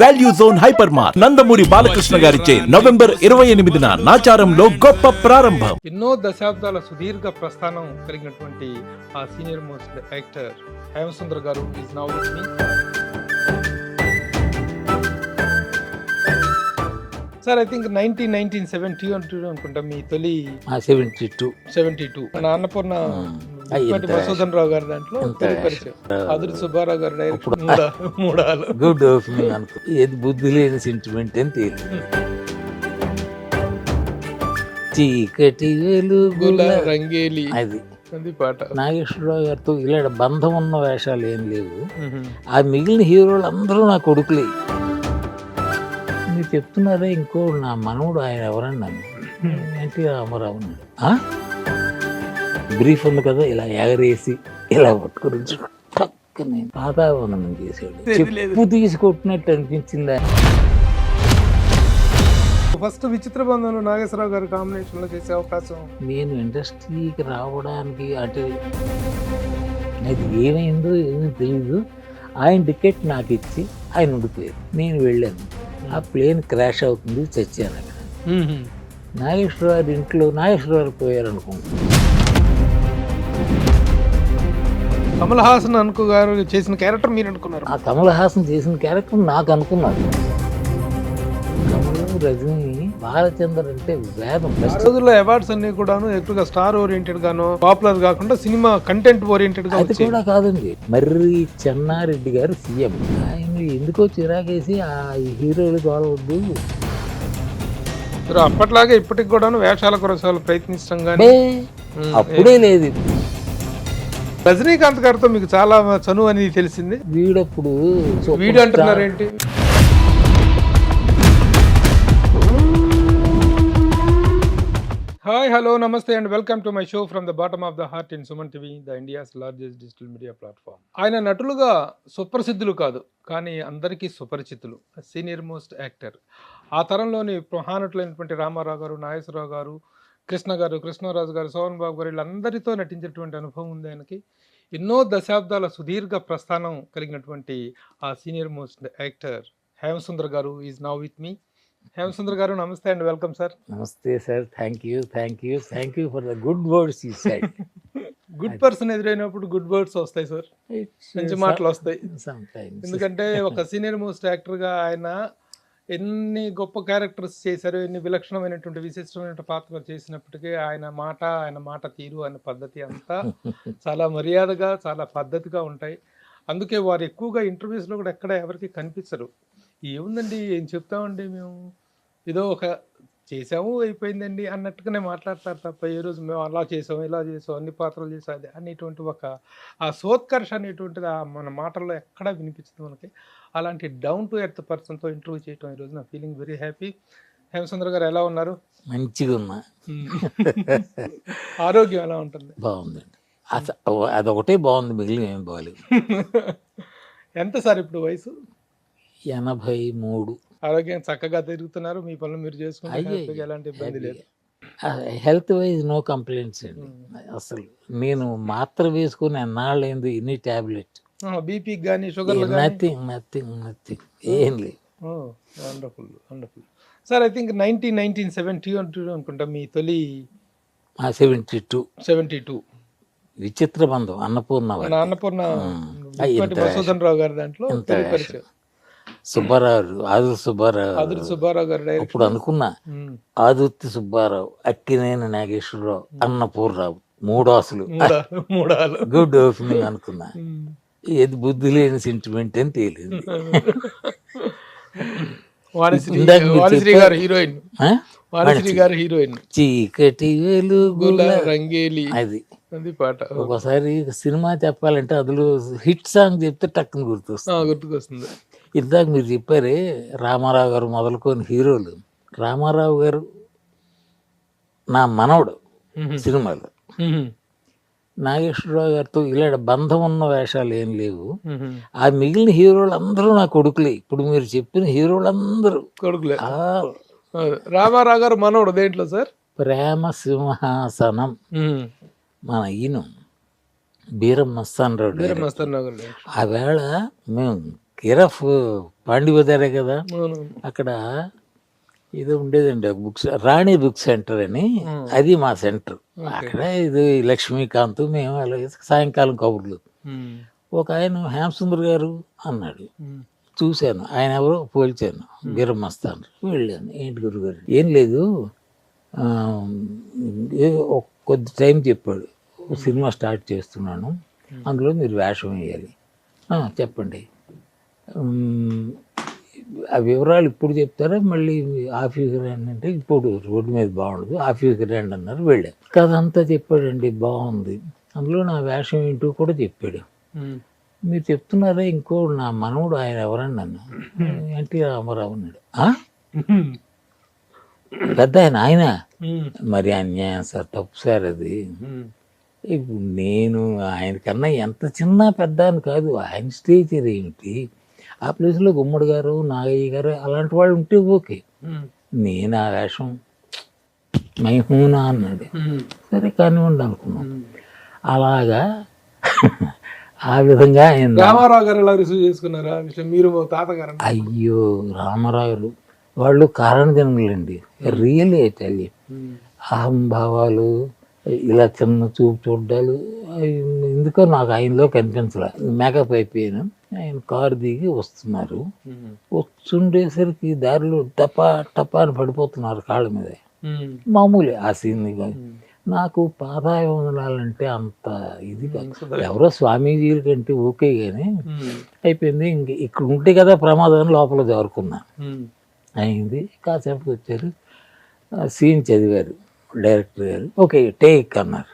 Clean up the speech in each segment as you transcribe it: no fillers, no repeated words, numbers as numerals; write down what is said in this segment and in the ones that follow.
Value zone hyper mart Nandamuri Balakrishna గారిచే November 28న నాచారంలో గొప్ప ప్రారంభం. ఎన్నో దశాబ్దాల సుదీర్ఘ ప్రస్థానం కలిగినటువంటి ఆ సీనియర్ మోస్ట్ యాక్టర్ హేమసుందర్ గారు is now with me. Sir, I think 1972 అనుకుంటా మీ తొలి 72 మన అన్నపూర్ణ మసూదన్ రావు గారి దాంట్లో తొలి పరిచయం. అదురు సుబ్బారావు గారు డైరెక్షన్ మూడాలు గుడ్ అనుకో ఏది బుద్ధి లేని సెంటిమెంట్ అని తేలి చీకటి వెలుగుల రంగేలి అది అది పాట. నాగేశ్వరరావు గారితో ఇలా బంధం ఉన్న వేషాలు ఏం లేవు. ఆ మిగిలిన హీరోలు అందరూ నా కొడుకులే. మీరు చెప్తున్నారే ఇంకో నా మనవుడు ఆయన ఎవరన్నా ఎన్టీ రామారావు బ్రీఫ్ ఉంది కదా, ఇలా ఎగరేసి ఇలా పట్టుకుని పక్కనే పాతావనం చేసాడు. చెప్పు తీసుకొట్టినట్టు అనిపించిందా? ఫస్ట్ విచిత్ర బంధంలో నాగేశ్వరరావు గారి కాంబినేషన్ లో చేసే అవకాశం. నేను ఇండస్ట్రీకి రావడానికి అటు అది ఏమైందో ఏమీ తెలీదు. ఆయన టికెట్ నాకు ఇచ్చి ఆయన ఉండిపోయారు. నేను వెళ్ళాను. ఆ ప్లేన్ క్రాష్ అవుతుంది, చచ్చాను అక్కడ. నాగేశ్వరరావు ఇంట్లో నాగేశ్వరరావు పోయారు అనుకుంటున్నాను. కమల్ హాసన్ అనుకో గారు చేసిన క్యారెక్టర్ మీరు అనుకున్నారు? ఆ కమల్ హాసన్ చేసిన క్యారెక్టర్ నాకు అనుకున్నాను. కమల్, రజనీ, బాలచందర్ అంటే వేదం. రోజుల్లో అవార్డ్స్ అన్ని కూడాను ఎక్కువగా స్టార్ ఓరియంటెడ్ గాను, పాపులర్ కాకుండా సినిమా కంటెంట్ ఓరియంటెడ్ గా. అది కూడా కాదండి. మర్రి చెన్నారెడ్డి గారు సీఎం. ఆయన ఎందుకో చిరాకేసి ఆ హీరోలు కావద్దు. అప్పట్లాగే ఇప్పటికి కూడాను వేషాల కొరసాలు ప్రయత్నిస్తాం కానీ అప్పుడే లేదు. రజనీకాంత్ గారితో మీకు చాలా చనువు అని తెలిసింది. వీడప్పుడు వీడు అంటున్నారు ఏంటి? హాయ్, హలో, నమస్తే and welcome to my show from the bottom of the heart in Suman TV, the India's largest digital media platform. ఆయన నటులుగా సుప్రసిద్ధులు కాదు, కానీ అందరికీ సుపరిచితులు. Senior most actor. ఆ తరంలోని మహానటులైనటువంటి రామారావు గారు, నాగేశ్వరరావు గారు, కృష్ణ గారు, కృష్ణరాజు గారు, సోహన్ బాబు గారు, వీళ్ళందరితో నటించినటువంటి అనుభవం ఉంది ఆయనకి. ఎన్నో దశాబ్దాల సుదీర్ఘ ప్రస్థానం కలిగినటువంటి ఆ సీనియర్ మోస్ట్ యాక్టర్ హేమసుందర్ గారు is now with me. Hemasundar గారు, నమస్తే అండ్ వెల్కమ్ సార్. నమస్తే sir. Thank you for the good words you said. Good person ఎదురైనప్పుడు గుడ్ వర్డ్స్ వస్తాయి సార్, మంచి మాటలు వస్తాయి. ఎందుకంటే ఒక సీనియర్ మోస్ట్ యాక్టర్గా ఆయన ఎన్ని గొప్ప క్యారెక్టర్స్ చేశారు, ఎన్ని విలక్షణమైనటువంటి విశిష్టమైన పాత్రలు చేసినప్పటికీ ఆయన మాట తీరు, ఆయన పద్ధతి అంతా చాలా మర్యాదగా, చాలా పద్ధతిగా ఉంటాయి. అందుకే వారు ఎక్కువగా ఇంటర్వ్యూస్లో కూడా ఎక్కడ ఎవరికి కనిపించరు. ఏముందండి, ఏం చెప్తామండి, మేము ఏదో ఒక చేసాము అయిపోయిందండి అన్నట్టుగానే మాట్లాడతారు తప్ప ఏ రోజు మేము అలా చేసాం, ఇలా చేసాం, అన్ని పాత్రలు చేసాం అది అనేటువంటి ఒక ఆ సోత్కర్ష అనేటువంటిది మన మాటల్లో ఎక్కడా వినిపించదు మనకి. అలాంటి డౌన్ టు ఎర్త్ పర్సన్తో ఇంటర్వ్యూ చేయటం ఈరోజు నా ఫీలింగ్ వెరీ హ్యాపీ. హేమసుందర్ గారు ఎలా ఉన్నారు? మంచిగా ఉన్నా. ఆరోగ్యం ఎలా ఉంటుంది? బాగుందండి. అదొకటే బాగుంది, మిగిలిన ఏం బాగాలేదు. ఎంత సార్ ఇప్పుడు వయసు? 83. ఆరోగ్యం చక్కగా తిరుగుతున్నారు, మీ పనులు మీరు చేసుకుంటే ఎలాంటి ఇబ్బంది లేదు. హెల్త్ వైజ్ నో కంప్లైంట్స్ అండి. అసలు నేను మాత్ర వేసుకుని ఎన్నాళ్ళైంది, ఎన్ని టాబ్లెట్, బీపీకి కానీ షుగర్ నథింగ్ ఏం లేదు. Wonderful sir. ఐ థింక్ 1972 అనుకుంటా మీ తొలి 72 విచిత్ర బంధం అన్నపూర్ణ మసూదన్ రావు గారి దాంట్లో తొలి పరిచయం. ఆదుర్తి సుబ్బారావు గారు డైరెక్షన్. అప్పుడు అనుకున్నా, ఆదుర్తి సుబ్బారావు, అక్కినేని నాగేశ్వరరావు, అన్నపూర్ణరావు, మూడాసులు గుడ్ ఓపెనింగ్ అనుకున్నా. ఏది బుద్ధి లేని సెంటిమెంట్ అని తేలింది. చీకటి వెలుగుల రంగేలి అది అది పాట. ఒకసారి సినిమా చెప్పాలంటే అందులో హిట్ సాంగ్ చెప్తే టక్కున గుర్తుకొస్తుంది. ఇందాక మీరు చెప్పారే రామారావు గారు మొదలుకొని హీరోలు. రామారావు గారు నా మనవడు సినిమాలో. నాగేశ్వరరావు గారితో ఇలా బంధం ఉన్న వేషాలు ఏం లేవు. ఆ మిగిలిన హీరోలు అందరూ నా కొడుకులే. ఇప్పుడు మీరు చెప్పిన హీరోలు అందరూ కొడుకులే. రామారావు గారు మనవడు దేంట్లో సార్? ప్రేమ సింహాసనం. మన ఈయన బీరం మస్తాన్ రావు. మస్తాన్ రావు ఆ వేళ మేము కేరఫ్ పాండి బజారే కదా, అవును. అక్కడ ఇది ఉండేదండి బుక్స్, రాణి బుక్ సెంటర్ అని, అది మా సెంటర్. అక్కడ ఇది లక్ష్మీకాంత్ మేము అలాగే సాయంకాలం కబుర్లు. ఒక ఆయన హేమసుందర్ గారు అన్నాడు, చూశాను, ఆయన ఎవరో పోల్చాను, బీరమస్తాను. వెళ్ళాను, ఏంటి గురుగారు, ఏం లేదు, కొద్ది టైం చెప్పాడు, సినిమా స్టార్ట్ చేస్తున్నాను, అందులో మీరు వేషం వేయాలి. చెప్పండి, ఆ వివరాలు ఇప్పుడు చెప్తారా, మళ్ళీ ఆఫీస్కి రండి అంటే, ఇప్పుడు రోడ్డు మీద బాగుండదు, ఆఫీస్కి రండి అన్నారు. వెళ్ళాను, కథ అంతా చెప్పాడండి, బాగుంది. అందులో నా వేషం ఏంటో కూడా చెప్పాడు. మీరు చెప్తున్నారా, ఇంకో నా మనవుడు ఆయన ఎవరండి అన్న, ఎన్టీ రామారావు అన్నాడు. పెద్ద ఆయన మరి అన్యాయం సార్, తప్పు సార్ అది. ఇప్పుడు నేను ఆయనకన్నా ఎంత చిన్న పెద్ద అని కాదు, ఆయన స్టేచర్ ఏమిటి, ఆ ప్లేస్లో గుమ్మడి గారు, నాగయ్య గారు అలాంటి వాళ్ళు ఉంటే ఓకే, నేను ఆ వేషం మైహూనా అన్నాడు. సరే కానివ్వండి అనుకున్నాం. అలాగా ఆ విధంగా ఆయన రామారావు గారు ఎలా రిసీవ్ చేసుకున్నారా విషయం, మీరు తాతగారు? అయ్యో, రామారావు వాళ్ళు కారణ జన్మలండి, రియల్లీ టెల్, అహంభావాలు, ఇలా చిన్న చూపు చూడ్డాలు, ఎందుకో నాకు ఆయనలో కనిపించలే. మేకప్ అయిపోయాను, ఆయన కారు దిగి వస్తున్నారు, వస్తుండేసరికి దారిలో టపా టపా అని పడిపోతున్నారు కాళ్ళ మీద, మామూలే ఆ సీన్. నాకు పాదాభివందనాలంటే అంత ఇది కాదు, ఎవరో స్వామీజీల కంటే ఓకే కానీ అయిపోయింది. ఇంక ఇక్కడ ఉంటే కదా ప్రమాదం, లోపల జారుకున్నా, అయింది. కాసేపటికి వచ్చారు, సీన్ చదివారు డైరెక్టర్ గారు, ఓకే టేక్ అన్నారు.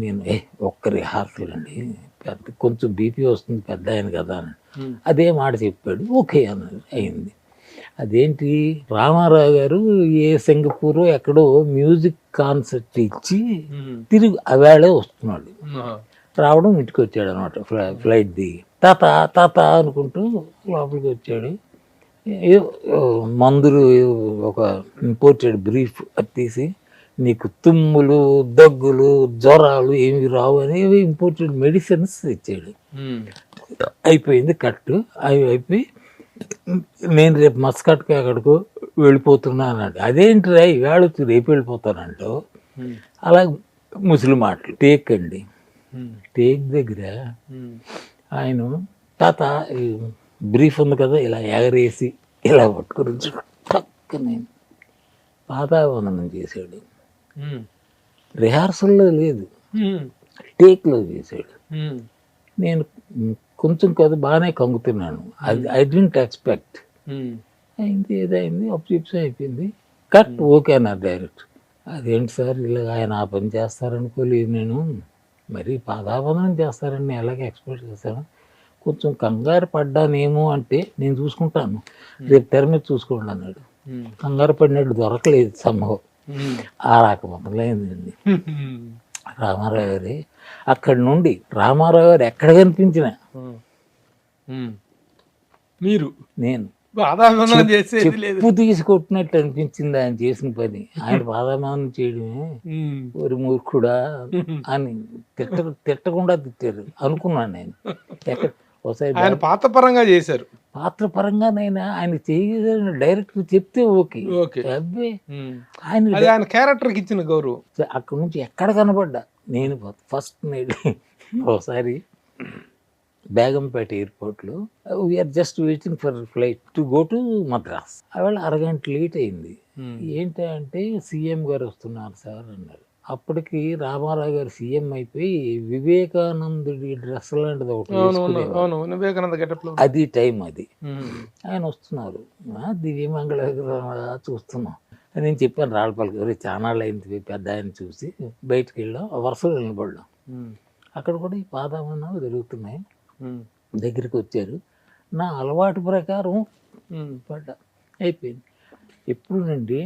నేను ఒక్క రిహార్సల్ అండి, పెద్ద కొంచెం బీపీ వస్తుంది, పెద్ద ఆయన కదా అని అదే మాట చెప్పాడు, ఓకే అన్నారు. అయింది. అదేంటి, రామారావు గారు ఏ సింగపూర్ ఎక్కడో మ్యూజిక్ కాన్సర్ట్ ఇచ్చి తిరిగి అవేళే వస్తున్నాడు, రావడం ఇంటికి వచ్చాడు అనమాట, ఫ్లైట్ దిగి. తాత తాత అనుకుంటూ లోపలికి వచ్చాడు. మందులు ఒక ఇంపోర్టెడ్ బ్రీఫ్ అది తీసి, నీకు తుమ్ములు, దగ్గులు, జ్వరాలు ఏమి రావు అనేవి ఇంపోర్టెడ్ మెడిసిన్స్ ఇచ్చాడు. అయిపోయింది కట్టు, అవి అయిపోయి నేను రేపు మస్కట్కి అక్కడికో వెళ్ళిపోతున్నా అన్నాడు. అదేంటి రా ఈవేళ వచ్చి రేపు వెళ్ళిపోతానంటూ, అలా ముసలి మాటలు. టేక్ అండి, టేక్ దగ్గర ఆయన తాత బ్రీఫ్ ఉంది కదా, ఇలా ఎగరేసి ఇలా పట్టుకుని పక్కనే పాదావందనం చేశాడు. రిహార్సల్లో లేదు, టేక్లో చేశాడు. నేను కొంచెం కదా బాగానే కంగుతున్నాను, అది ఐ డోంట్ ఎక్స్పెక్ట్. అయింది, ఏదైంది, అప్పు అయిపోయింది, కట్ ఓకే అన్నారు డైరెక్ట్. అదేంటి సార్ ఇలా ఆయన ఆ పని చేస్తారనుకోలేదు నేను, మరి పాదాబంధనం చేస్తారని నేను ఎలాగ ఎక్స్పెక్ట్ చేస్తాను, కొంచెం కంగారు పడ్డానేమో అంటే నేను చూసుకుంటాను, రేపు తెర మీద చూసుకోండి అన్నాడు. కంగారు పడినట్టు దొరకలేదు సంభవం, ఆ రకం మొదలైందండి రామారావు గారి. అక్కడి నుండి రామారావు గారు ఎక్కడ కనిపించిన మీరు నేను చెప్పు తీసుకొట్టినట్టు అనిపించింది ఆయన చేసిన పని. ఆయన పాదాభివందనం చేయడమే ఒక మూర్ఖుడా అని తిట్టకుండా తిట్టారు అనుకున్నాను నేను. ఎక్కడ ఒకసారి పాత్ర పరంగా చేశారు, పాత్ర పరంగానైనా ఆయన చేయగలిగిన డైరెక్టర్ చెప్తే ఓకే, అబ్బే ఆయన క్యారెక్టర్కి ఇచ్చిన గౌరవం. అక్కడ నుంచి ఎక్కడ కనబడ్డా నేను ఫస్ట్ నైట్ ఒకసారి బేగంపేట ఎయిర్పోర్ట్లో, we are just waiting for flight to go to Madras. ఆవేళ అరగంట లేట్ అయింది. ఏంటంటే సీఎం గారు వస్తున్నారు సార్ అన్నారు. అప్పటికి రామారావు గారు సీఎం అయిపోయి వివేకానందుడి డ్రెస్ లాంటిది ఒకటి, అది టైం అది, ఆయన వస్తున్నారు, దివ్యమంగళ చూస్తున్నాం. నేను చెప్పాను రాళ్ళపల్లి గారు, చాలా అయింది పెద్ద ఆయన చూసి బయటకు వెళ్ళాం, వరుసలో నిలబడ్డాం. అక్కడ కూడా ఈ పాదాభివందనాలు జరుగుతున్నాయి. దగ్గరికి వచ్చారు, నా అలవాటు ప్రకారం పడ్డా, అయిపోయింది. ఎప్పుడు నుండి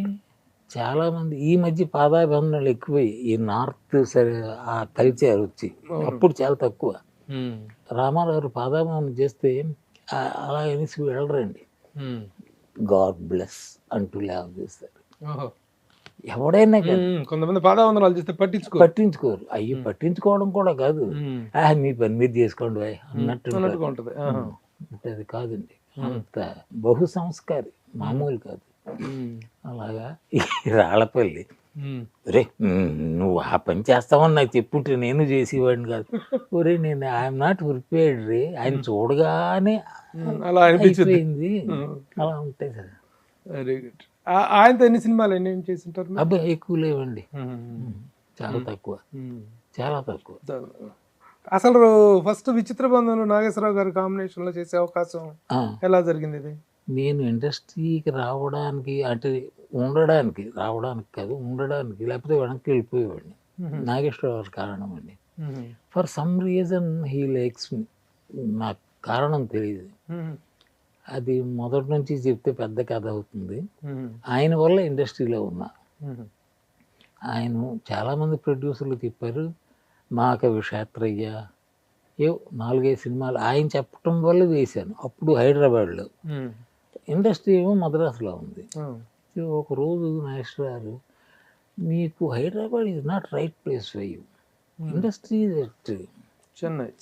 చాలామంది ఈ మధ్య పాదాభివందనాలు ఎక్కువై, ఈ నార్త్ సరే ఆ కల్చర్ వచ్చి, అప్పుడు చాలా తక్కువ. రామారావు పాదాభివందనం చేస్తే అలా అనేసి వెళ్ళరండి, గాడ్ బ్లెస్ అంటూ లేవ చేస్తారు. ఎవడైనా కొంతమంది పాదావందనాలు చేస్తే పట్టించుకోరు. అయ్యి పట్టించుకోవడం కూడా కాదు, మీ పని మీరు చేసుకోండి అన్నట్టు ఉంటుంది. అంటే అది కాదండి, అంత బహు సంస్కారి, మామూలు కాదు. అలాగా ఈ రాళ్ళపల్లి, ఒరే నువ్వు ఆ పని చేస్తావని నాకు చెప్పుంటే నేను చేసేవాడిని కాదు. ఒరే నేను ఐఎమ్ నాట్ ప్రిపేర్డ్ రే, ఆయన చూడగానే అలా అనిపించింది. అయిపోయింది. అలా ఉంటాయి కదా. Very good. ఆయనతో ఎన్ని సినిమాలు ఎన్ని చేసింటారు మీరు? అబ్బాయి ఎక్కువ లేవండి, చాలా తక్కువ, చాలా తక్కువ. అసలు ఫస్ట్ విచిత్ర బంధంలో నాగేశ్వరరావు గారి కాంబినేషన్ లో చేసే అవకాశం ఎలా జరిగింది ఇది? నేను ఇండస్ట్రీకి రావడానికి, అంటే ఉండడానికి, రావడానికి కాదు ఉండడానికి, లేకపోతే వెనక్కి వెళ్ళిపోయేవాడిని. నాగేశ్వరరావు కారణం అండి. For some reason he likes me. నాకు కారణం తెలియదు, అది మొదటి నుంచి చెప్తే పెద్ద కథ అవుతుంది. ఆయన వల్ల ఇండస్ట్రీలో ఉన్నా. ఆయన చాలామంది ప్రొడ్యూసర్లు తిప్పారు. మాకవి క్షేత్రయ్య, ఏవో 4-5 సినిమాలు ఆయన చెప్పటం వల్ల వేశాను. అప్పుడు హైదరాబాద్లో, ఇండస్ట్రీ ఏమో మద్రాసులో ఉంది. ఒకరోజు నాగేశ్వర గారు, మీకు Hyderabad is not right place for you, industry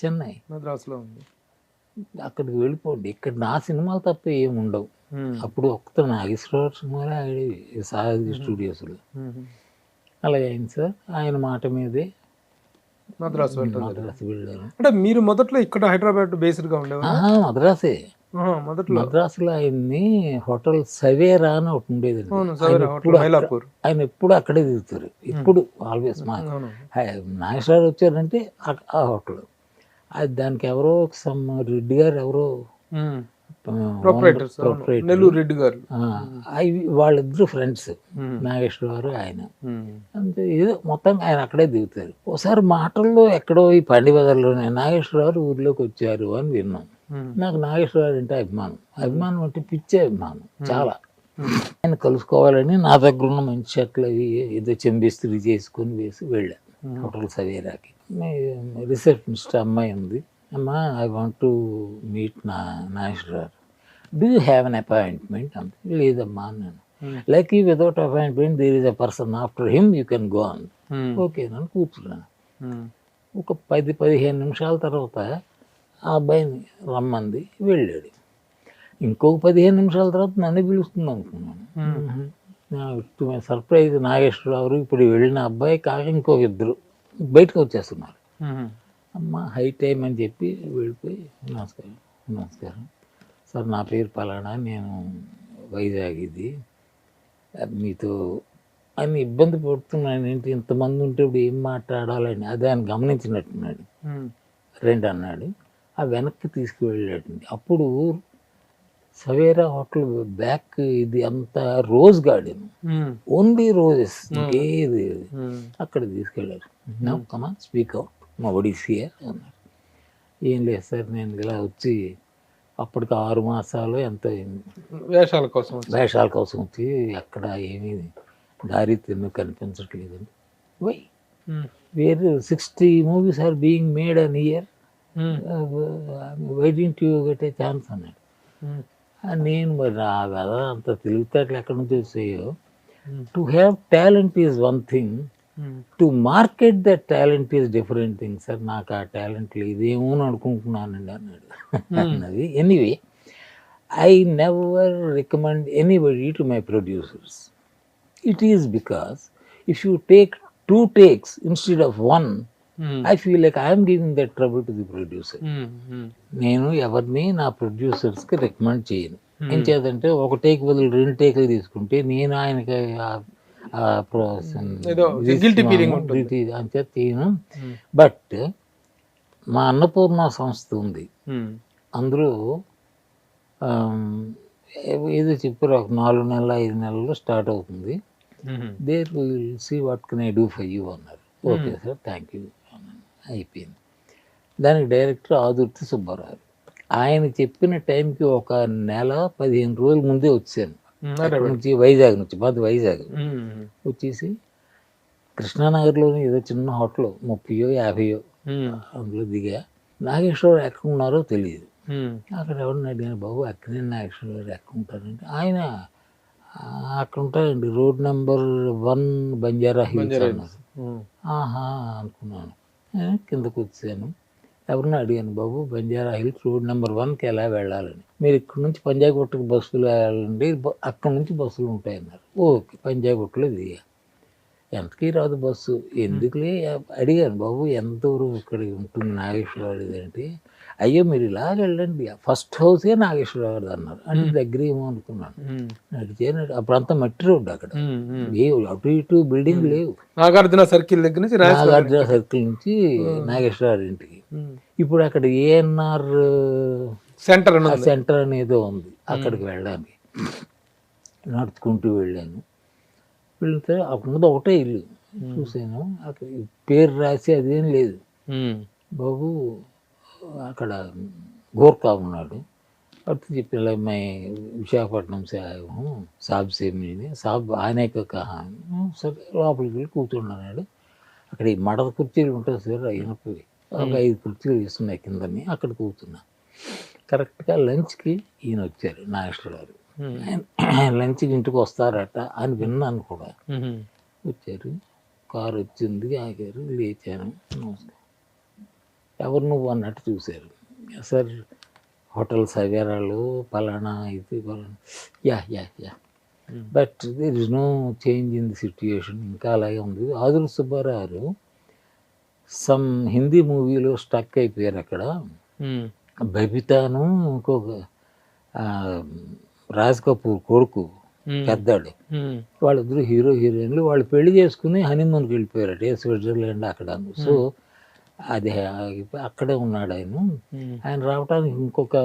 Chennai మద్రాసులో ఉంది, అక్కడికి వెళ్ళిపోండి, ఇక్కడ నా సినిమాలు తప్ప ఏమి ఉండవు. అప్పుడు ఒక్క నాగేశ్వరరావు సినిమాలే ఆడేవి సారథి స్టూడియోస్లో. అలాగే అయింది సార్. ఆయన మాట మీదే మద్రాసు వెళ్ళాను. అంటే మీరు మొదట్లో ఇక్కడ హైదరాబాద్ బేస్డ్ గా ఉండేవారు? మద్రాసే. మొదట్లో మద్రాసులో ఆయన్ని హోటల్ సవేరా అని ఒకటి ఉండేది. ఆయన ఎప్పుడు అక్కడే దిగుతారు, ఇప్పుడు ఆల్వేస్. మా నాగేశ్వరరావు వచ్చారంటే ఆ హోటల్. అది దానికి ఎవరో రెడ్డి గారు, ఎవరో నెల్లూరు రెడ్డి గారు, వాళ్ళిద్దరు ఫ్రెండ్స్, నాగేశ్వరరావు ఆయన. అంటే ఏదో మొత్తం ఆయన అక్కడే దిగుతారు. ఒకసారి మాటల్లో ఎక్కడో ఈ పండిబజార్లోనే నాగేశ్వరరావు ఊర్లోకి వచ్చారు అని విన్నాం. నాకు నాగేశ్వరరావు అంటే అభిమానం అంటే పిచ్చే అభిమానం చాలా. ఆయన కలుసుకోవాలని నా దగ్గర ఉన్న మంచి షర్ట్లు అవి ఏదో చెంబిస్త్రీ చేసుకొని వేసి వెళ్ళాను హోటల్ సవేరాకి. రిసెప్షనిస్ట్ అమ్మాయి ఉంది. అమ్మా, I want to meet Nageswara Rao, do you have an appointment అంటే. లేదమ్మా అన్నాను. Like without appointment there is a person after him, you can go on. Okay నన్ను కూర్చున్నాను. ఒక 10-15 నిమిషాల తర్వాత ఆ అబ్బాయిని రమ్మంది, వెళ్ళాడు. ఇంకొక 15 నిమిషాల తర్వాత నన్ను పిలుస్తుంది అనుకున్నాను. సర్ప్రైజ్, నాగేశ్వరరావు ఇప్పుడు వెళ్ళిన అబ్బాయి కాక ఇంకొక ఇద్దరు బయటకు వచ్చేస్తున్నారు. అమ్మ హై టైం అని చెప్పి వెళ్ళిపోయి, నమస్కారం సార్, నా పేరు పలానా, నేను వైజాగ్, ఇది మీతో అని ఇబ్బంది పడుతున్నాను ఏంటి, ఇంతమంది ఉంటే ఇప్పుడు ఏం మాట్లాడాలని. అది ఆయన గమనించినట్టున్నాడు. రెండు అన్నాడు, ఆ వెనక్కి తీసుకువెళ్ళాడండి. అప్పుడు సవేరా హోటల్ బ్యాక్ ఇది అంతా రోజ్ గార్డెన్, ఓన్లీ రోజెస్, ఇంకేది. అక్కడ తీసుకెళ్ళారు. నా కమా స్పీక్ అవుట్, మా ఒడిసియా అన్నారు. ఏం లేదు సార్, నేను ఇలా వచ్చి అప్పటికి 6 మాసాలు ఎంత వేషాల కోసం వచ్చి అక్కడ ఏమీ దారి తిన్ను కనిపించట్లేదండి. Why were 60 movies are being made an year, why didn't you get a chance అన్నాడు. నేను మరి నా కదా అంత తెలివితేటలు ఎక్కడి నుంచి వచ్చాయో. To have talent is one thing, to market that talent is different thing sir. నాకు ఆ టాలెంట్ ఇదేమో అనుకుంటున్నానండి అన్నాడు. అన్నది anyway, I never recommend anybody to my producers. It is because if you take 2 takes instead of 1, I feel like I am giving that trouble to the producer. నేను ఎవరిని నా ప్రొడ్యూసర్స్కి recommend చేయను. ఏం చేద్దంటే ఒక టేక్ బదులు 2 టేకులు తీసుకుంటే నేను ఆయనకి అంతే తీయను. బట్ మా అన్నపూర్ణ సంస్థ ఉంది, అందులో ఏదో చెప్పారు, ఒక 4 నెలల 5 నెలల్లో స్టార్ట్ అవుతుంది. There will see what can I do for you అన్నారు. ఓకే సార్, థ్యాంక్ యూ అన్నాను. అయిపోయింది. దానికి డైరెక్టర్ ఆదుర్తి సుబ్బారావు. ఆయన చెప్పిన టైంకి ఒక 1-15 రోజుల ముందే వచ్చాను నుంచి, వైజాగ్ నుంచి. మాది వైజాగ్. వచ్చేసి కృష్ణానగర్లోని ఏదో చిన్న హోటల్ 30-50 అందులో దిగా. నాగేశ్వరరావు ఎక్కడ ఉన్నారో తెలియదు. అక్కడ ఎవరిని అడిగాను, బాబు అక్కడే నాగేశ్వరరావు ఎక్కడ ఉంటారంటే, ఆయన అక్కడ ఉంటారండి, రోడ్ నెంబర్ 1 బంజారా హిల్స్ అన్నారు. ఆహా అనుకున్నాను. కిందకు వచ్చాను. ఎవరినో అడిగాను, బాబు బంజారా హిల్స్ రోడ్ నెంబర్ 1కి ఎలా వెళ్ళాలని. మీరు ఇక్కడ నుంచి పంజాగుట్టకు బస్సులు వెళ్ళాలండి, అక్కడ నుంచి బస్సులు ఉంటాయన్నారు. ఓకే, పంజాగుట్టలో దిగా. ఎంతకీ రాదు బస్సు, ఎందుకులే అడిగాను, బాబు ఎంత దూరం ఇక్కడ ఉంటుంది నాగేశ్వరరావు అంటే, అయ్యో మీరు ఇలాగ వెళ్ళండి, ఫస్ట్ హౌసే నాగేశ్వరరావు అన్నారు. అంటే దగ్గర ఏమో అనుకున్నాను. నడిచాను, అప్పుడంతా మట్టి రోడ్డు, అక్కడ అటు ఇటు బిల్డింగ్ లేవు. నాగార్జున సర్కిల్ దగ్గర నుంచి నాగార్జున సర్కిల్ నుంచి నాగేశ్వరరావు ఇంటికి. ఇప్పుడు అక్కడ ఏఎన్ఆర్ సెంటర్ అనేదో ఉంది, అక్కడికి వెళ్ళడానికి నడుచుకుంటూ వెళ్ళాను. వెళ్తే అక్కడ ఒకటే ఇల్లు చూసాను, అక్కడ పేరు రాసి అదేం లేదు. బాబు అక్కడ గోర్ఖా ఉన్నాడు, అప్పుడు చెప్పిన అమ్మాయి విశాఖపట్నం సాబ్ సేమిని సాబ్ ఆనేక కహాని. సరే లోపలికి వెళ్ళి కూర్చున్నాడు. అక్కడ ఈ మడత కుర్చీలు ఉంటుంది సార్, అయినప్పుడు ఒక 5 కుర్చీలు ఇస్తున్నాయి కిందని, అక్కడ కూర్చున్నా. కరెక్ట్గా లంచ్కి ఈయన వచ్చారు, నాగేశ్వరరావు. లంచ్కి ఇంటికి వస్తారట అని విన్నాను కూడా. వచ్చారు, కారు వచ్చింది, ఆగారు, లేచాను. నమస్కారం, ఎవరు నువ్వు అన్నట్టు చూశారు. సార్ హోటల్ సవేరాలు పలానా ఇది పలానా. Ya ya ya but there is no change in the situation, ఇంకా అలాగే ఉంది. ఆదురు సుబ్బారావు సమ్ హిందీ మూవీలో స్టక్ అయిపోయారు అక్కడ. బబితాను ఇంకొక రాజ్ కపూర్ కొడుకు పెద్దాడు, వాళ్ళిద్దరు హీరో హీరోయిన్లు. వాళ్ళు పెళ్లి చేసుకుని హనీమూన్కి వెళ్ళిపోయారట స్విట్జర్లాండ్ అక్కడ. సో అది అక్కడే ఉన్నాడు ఆయన. ఆయన రావడానికి ఇంకొక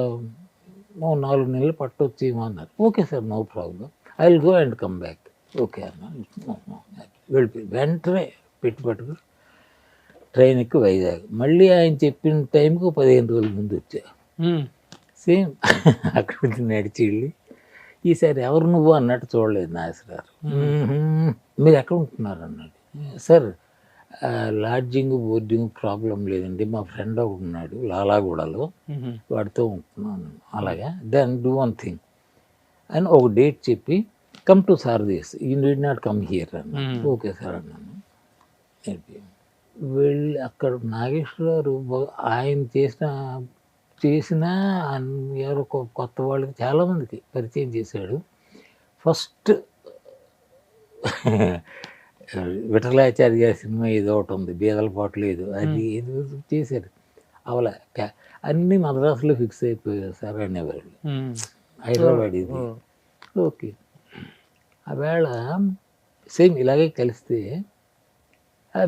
4 నెలలు పట్టొచ్చి ఏమన్నారు. Okay sir, no problem, I will go and come back. Okay అన్న, వెళ్ళిపోయి వెంటనే పట్టుకుని ట్రైన్ ఎక్కి వైజాగ్. మళ్ళీ ఆయన చెప్పిన టైంకి 15 రోజుల ముందు వచ్చా. సేమ్ అక్కడి నుంచి నడిచి వెళ్ళి, ఈసారి ఎవరు నువ్వు అన్నట్టు చూడలేదు నాగేశ్వరరావు. మీరు ఎక్కడ ఉంటున్నారు అన్నాడు. సార్ లాడ్జింగ్ బోర్డింగ్ ప్రాబ్లం లేదండి, మా ఫ్రెండ్ ఒకడు ఉన్నాడు లాలాగూడలో, వాడితో ఉంటున్నాను. అలాగా, దెన్ డూ వన్ థింగ్ అని ఒక డేట్ చెప్పి, come to Sarathi's, you need not come here అన్నా. ఓకే సార్ అన్నాను. వెళ్ళి అక్కడ నాగేశ్వరరావు ఆయన చేసిన ఎవరో కొత్త వాళ్ళకి చాలామందికి పరిచయం చేశాడు. ఫస్ట్ విఠలాచార్య గారి సినిమా ఏదో ఒకటి ఉంది, బీదల పాటలు ఏదో, అది ఏదో చేశారు. అవలా అన్నీ మద్రాసులో ఫిక్స్ అయిపోయారు సార్ అనేవాళ్ళు, హైదరాబాద్ ఇది. ఓకే, ఆవేళ సేమ్ ఇలాగే కలిస్తే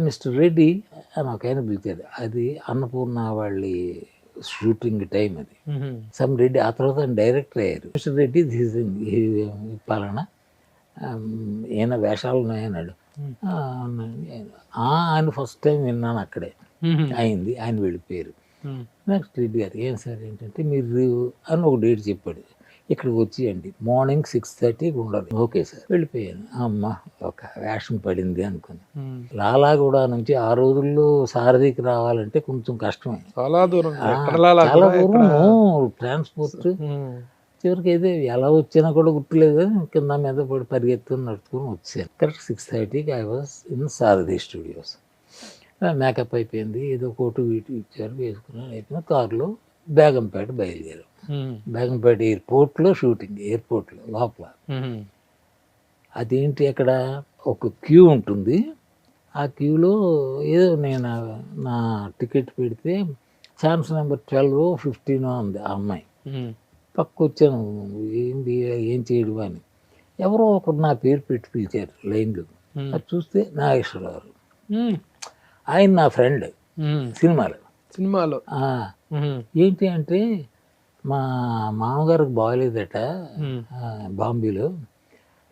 మిస్టర్ రెడ్డి అని ఒక ఆయన పిలిచారు. అది అన్నపూర్ణ వాళ్ళ షూటింగ్ టైం అది. సమ్ రెడ్డి ఆ తర్వాత డైరెక్టర్ అయ్యారు. మిస్టర్ రెడ్డి పలానా ఏమైనా వేషాలు ఉన్నాయన్నాడు. ఆయన ఫస్ట్ టైం విన్నాను అక్కడే అయింది. ఆయన వెళ్ళిపోయారు. నెక్స్ట్ రెడ్డి గారు, ఏం సార్ ఏంటంటే మీరు అని ఒక డేట్ చెప్పాడు, ఇక్కడికి వచ్చి అండి మార్నింగ్ 6:30కి ఉండాలి. ఓకే సార్, వెళ్ళిపోయాను. అమ్మ ఒక వేషం పడింది అనుకుని. లాలాగూడ నుంచి ఆ రోజుల్లో సారథికి రావాలంటే కొంచెం కష్టమే, చాలా దూరం ట్రాన్స్పోర్ట్. చివరికి అయితే ఎలా వచ్చినా కూడా గుర్తులేదు, కింద మీద పడి పరిగెత్తుకుని నడుచుకుని వచ్చాను. కరెక్ట్ 6:30కి I was in Sarathi studios. Makeup అయిపోయింది, ఏదో కోటు వీటు ఇచ్చారు, వేసుకున్నాను. అయిపోయిన కారులో బేగంపేట బయలుదేరాం. బేగంపేట ఎయిర్పోర్ట్లో షూటింగ్, ఎయిర్పోర్ట్లో లోపల. అదేంటి, అక్కడ ఒక క్యూ ఉంటుంది. ఆ క్యూలో ఏదో నేను నా టికెట్ పెడితే ఛాన్స్ నెంబర్ 12 15 ఉంది. ఆ అమ్మాయి పక్క వచ్చాను, ఏంటి ఏం చేయడం అని. ఎవరో ఒకరు నా పేరు పెట్టి పిలిచారు లైన్లో. అది చూస్తే నాగేశ్వరరావు, ఆయన నా ఫ్రెండ్ సినిమాలో. ఏంటి అంటే, మా మామగారికి బాగోలేదట బాంబేలో,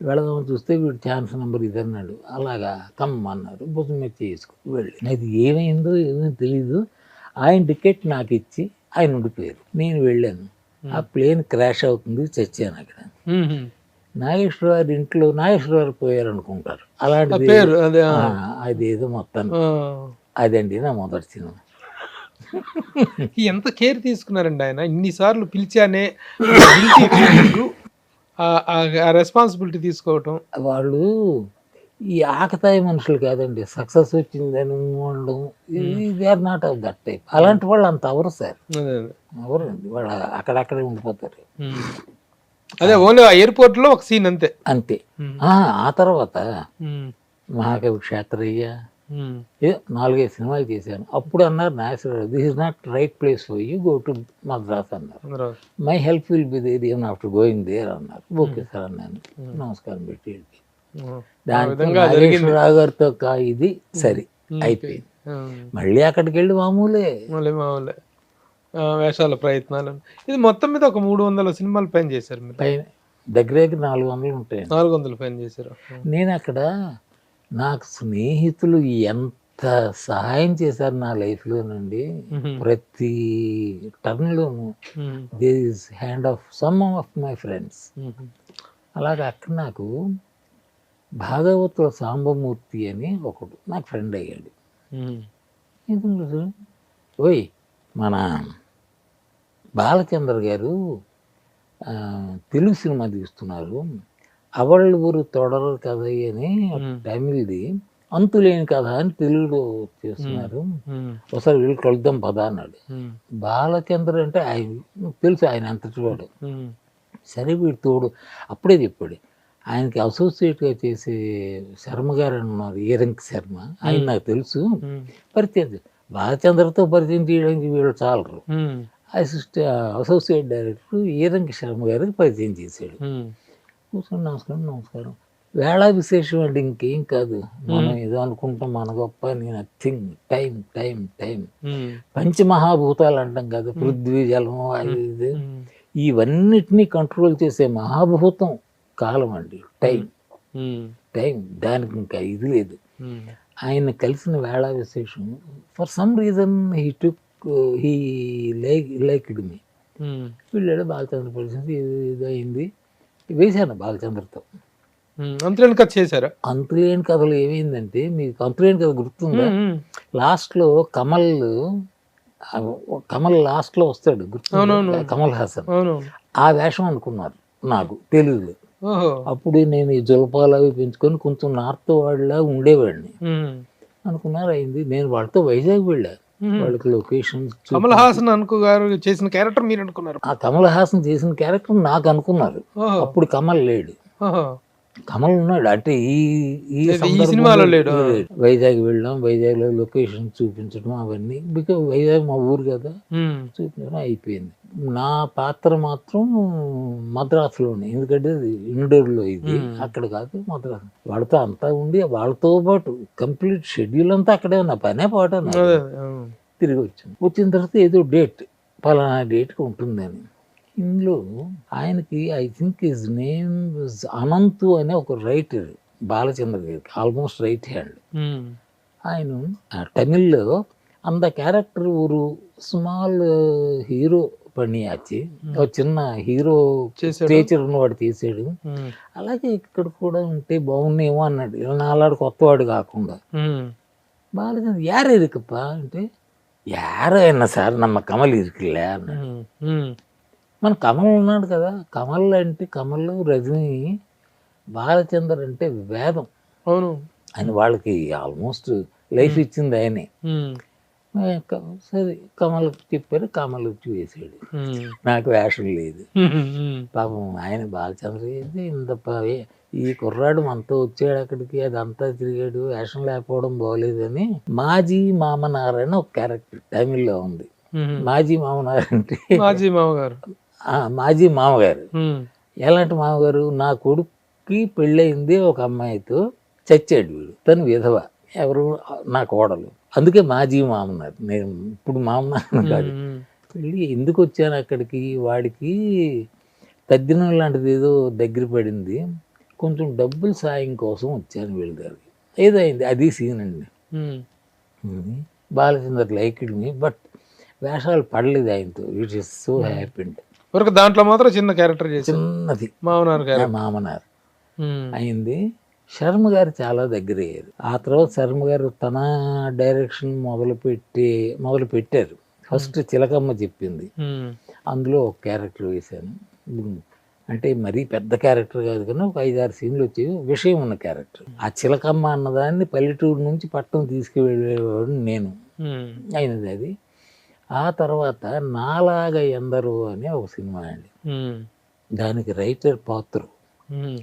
వెళదామని చూస్తే వీడు ఛాన్స్ నెంబర్ ఇది అన్నాడు. అలాగా కమ్మన్నారు, భుజం మీద చేసుకుని వెళ్ళి. అది ఏమైందో ఏమో తెలీదు, ఆయన టికెట్ నాకు ఇచ్చి ఆయన ఉండిపోయారు. నేను వెళ్ళాను. ఆ ప్లేన్ క్రాష్ అవుతుంది, చచ్చాను అక్కడ. నాగేశ్వరరావు ఇంట్లో నాగేశ్వరరావు పోయారు అనుకుంటారు, అలాంటిది అదేదో మొత్తం. అదండి నా మొదటి సినిమా. ఎంత కేర్ తీసుకున్నారండి ఆయన, ఇన్నిసార్లు పిలిచానే రెస్పాన్సిబిలిటీ తీసుకోవటం. వాళ్ళు ఈ ఆకతాయి మనుషులు కాదండి, సక్సెస్ వచ్చిందని ఉండడం, they are not of that type. అలాంటి వాళ్ళు అంత అవరు సార్, అదే అదే అవరండి. వాళ్ళు అక్కడక్కడే ఉండిపోతారు అదే ఓన్లీ ఎయిర్పోర్ట్ లో ఒక సీన్ అంతే. అంతే. ఆ తర్వాత మహాకవి క్షేత్రయ్య ఏ 4-5 సినిమాలు చేశాను. అప్పుడు అన్నారు Nageswararao, this is not right place for you, go to Madras అన్నారు. My help will be there even after going there అన్నారు. ఓకే సార్ అన్నాను, నమస్కారం పెట్టి వెళ్ళి. దాంతో నాగేశ్వరరావు గారితో ఇది సరి అయిపోయింది. మళ్ళీ అక్కడికి వెళ్ళి మామూలే వేషాల ప్రయత్నాలు. ఇది మొత్తం మీద ఒక 300 సినిమాలు పైన చేశారు మీరు. పైన దగ్గర 400 ఉంటాయి. 400 పైన చేశారు. నేను అక్కడ నాకు స్నేహితులు ఎంత సహాయం చేశారు నా లైఫ్లోనండి. ప్రతి టర్న్లోనూ there is hand of some of my friends. అలాగే అక్కడ నాకు భాగవతుల సాంబమూర్తి అని ఒకడు నాకు ఫ్రెండ్ అయ్యాడు. ఓయ్ మన బాలచంద్ర గారు తెలుగు సినిమా తీస్తున్నారు, అవళ్ళు ఊరు తొడరు కథ అని తమిళది, అంతులేని కథ అని తెలుగులో చేస్తున్నారు, ఒకసారి వీళ్ళు కలుద్దాం పదా అన్నాడు. బాలచంద్ర అంటే ఆయన తెలుసు, ఆయన అంతటి వాడు. సరే వీడు తోడు అప్పుడే చెప్పాడు. ఆయనకి అసోసియేట్గా చేసే శర్మ గారు అని ఉన్నారు, ఈరంకి శర్మ, ఆయన నాకు తెలుసు, పరిచయం. బాలచంద్రతో పరిచయం చేయడానికి వీళ్ళు చాలరు. అసోసియేట్ డైరెక్టర్ ఈరంకి శర్మ గారికి పరిచయం చేశాడు. కూర్చొని నమస్కారం వేళ విశేషం అంటే ఇంకేం కాదు, మనం ఏదో అనుకుంటాం మన గొప్ప, నేను నథింగ్, టైం టైం టైం. పంచమహాభూతాలు అంటాం కదా, పృథ్వీ జలము ఇది, ఇవన్నిటినీ కంట్రోల్ చేసే మహాభూతం కాలం అండి, టైం టైం. దానికి ఇంకా ఇది లేదు. ఆయన కలిసిన వేళ విశేషం for some reason he liked me. వెళ్ళాడు బాలచంద్ర పరిస్థితి ఇది అయింది, వేశాను బాలచంద్రతో. అంతులేని కథ చేశారా? అంతులేని కథలు ఏమైందంటే, మీకు అంతులేని కథ గుర్తుందా? లాస్ట్లో కమల్ లాస్ట్లో వస్తాడు, గుర్తు, కమల్ హాసన్. ఆ వేషం అనుకున్నారు నాకు తెలుగులో. అప్పుడు నేను ఈ జులపాలు అవి పెంచుకొని కొంచెం నార్త్ వాళ్ళ ఉండేవాడిని అనుకున్నారు. అయింది. నేను వాళ్ళతో వైజాగ్ వెళ్ళా, వాళ్ళకి లొకేషన్స్. కమల్ హాసన్ గారు చేసిన క్యారెక్టర్ మీరు అనుకున్నారు? ఆ కమల్ హాసన్ చేసిన క్యారెక్టర్ నాకు అనుకున్నారు. అప్పుడు కమల్ లేడు, కమల్ ఉన్నాడు. అంటే ఈ సినిమాలో లేడు. వైజాగ్ వెళ్ళాం, వైజాగ్ లో లొకేషన్ చూపించడం అవన్నీ, బికాజ్ వైజాగ్ మా ఊరు కదా, చూపించడం అయిపోయింది. నా పాత్ర మాత్రం మద్రాసులోనే, ఎందుకంటే ఇండోర్లో ఇది, అక్కడ కాదు మద్రాసు. వాళ్ళతో అంతా ఉండి వాళ్ళతో పాటు కంప్లీట్ షెడ్యూల్ అంతా అక్కడే ఉన్న, పనే పాట. తిరిగి వచ్చిన తర్వాత ఏదో డేట్, పలానా డేట్కి ఉంటుందని. ఇందులో ఆయనకి I think his name Anant అనే ఒక రైటర్, బాలచంద్ర గారికి ఆల్మోస్ట్ రైట్ హ్యాండ్. ఆయన తమిళ్లో అంత క్యారెక్టర్ ఊరు స్మాల్ హీరో పనియాచి, ఒక చిన్న హీరో స్టేచర్ ఉన్నవాడు తీసాడు. అలాగే ఇక్కడ కూడా ఉంటే బాగుండేమో అన్నాడు, ఇలా నాలాడు కొత్తవాడు కాకుండా. బాలచంద్ర యారు ఇరుకుప్పా అంటే, యారో అయినా సార్ నమ్మ కమల్ ఇరుకులే అన్నాడు. మన కమల్ ఉన్నాడు కదా, కమల్ అంటే కమల్, రజనీ, బాలచంద్ర అంటే వేదం. అవును, ఆయన వాళ్ళకి ఆల్మోస్ట్ లైఫ్ ఇచ్చింది ఆయనే. సరే కమల్ చెప్పారు, కమల్ వచ్చి వేసాడు. నాకు వేషం లేదు. పాపం ఆయన బాలచంద్ర అయితే ఇంత ఈ కుర్రాడు మనతో వచ్చాడు అక్కడికి, అదంతా తిరిగాడు, వేషం లేకపోవడం బాగోలేదని మాజీ మామనారాయణ ఒక క్యారెక్టర్ తమిళ్లో ఉంది. మాజీ మామనారాయణ అంటే మాజీ మామగారు. ఎలాంటి మామగారు? నా కొడుక్కి పెళ్ళయింది ఒక అమ్మాయితో, చచ్చాడు వీడు, తను విధవ, ఎవరు నా కోడలు, అందుకే మాజీ మామన్నారు. నేను ఇప్పుడు మామనాన్న కాదు. పెళ్ళి ఎందుకు వచ్చాను అక్కడికి, వాడికి తద్దినం లాంటిది ఏదో దగ్గర పడింది, కొంచెం డబ్బులు సాయం కోసం వచ్చాను వీళ్ళ దగ్గరికి. ఏదో అయింది, అది సీన్ అండి. బాలచంద్ర లైక్డ్ మీ, బట్ వేషాలు పడలేదు ఆయనతో. It is so happy. దాంట్లో మాత్రం చిన్న క్యారెక్టర్, చిన్నది మామనారు అయింది. శర్మ గారు చాలా దగ్గర అయ్యారు. ఆ తర్వాత శర్మ గారు తన డైరెక్షన్ మొదలు పెట్టారు. ఫస్ట్ చిలకమ్మ చెప్పింది, అందులో ఒక క్యారెక్టర్ వేశాను. అంటే మరీ పెద్ద క్యారెక్టర్ కాదు కానీ ఒక 5-6 సీన్లు వచ్చేవి, విషయం ఉన్న క్యారెక్టర్. ఆ చిలకమ్మ అన్నదాన్ని పల్లెటూరు నుంచి పట్టణం తీసుకువెళ్ళేవాడు నేను, అయినది అది. ఆ తర్వాత నాలాగా ఎందరో అనే ఒక సినిమా అండి, దానికి రైటర్ పాత్ర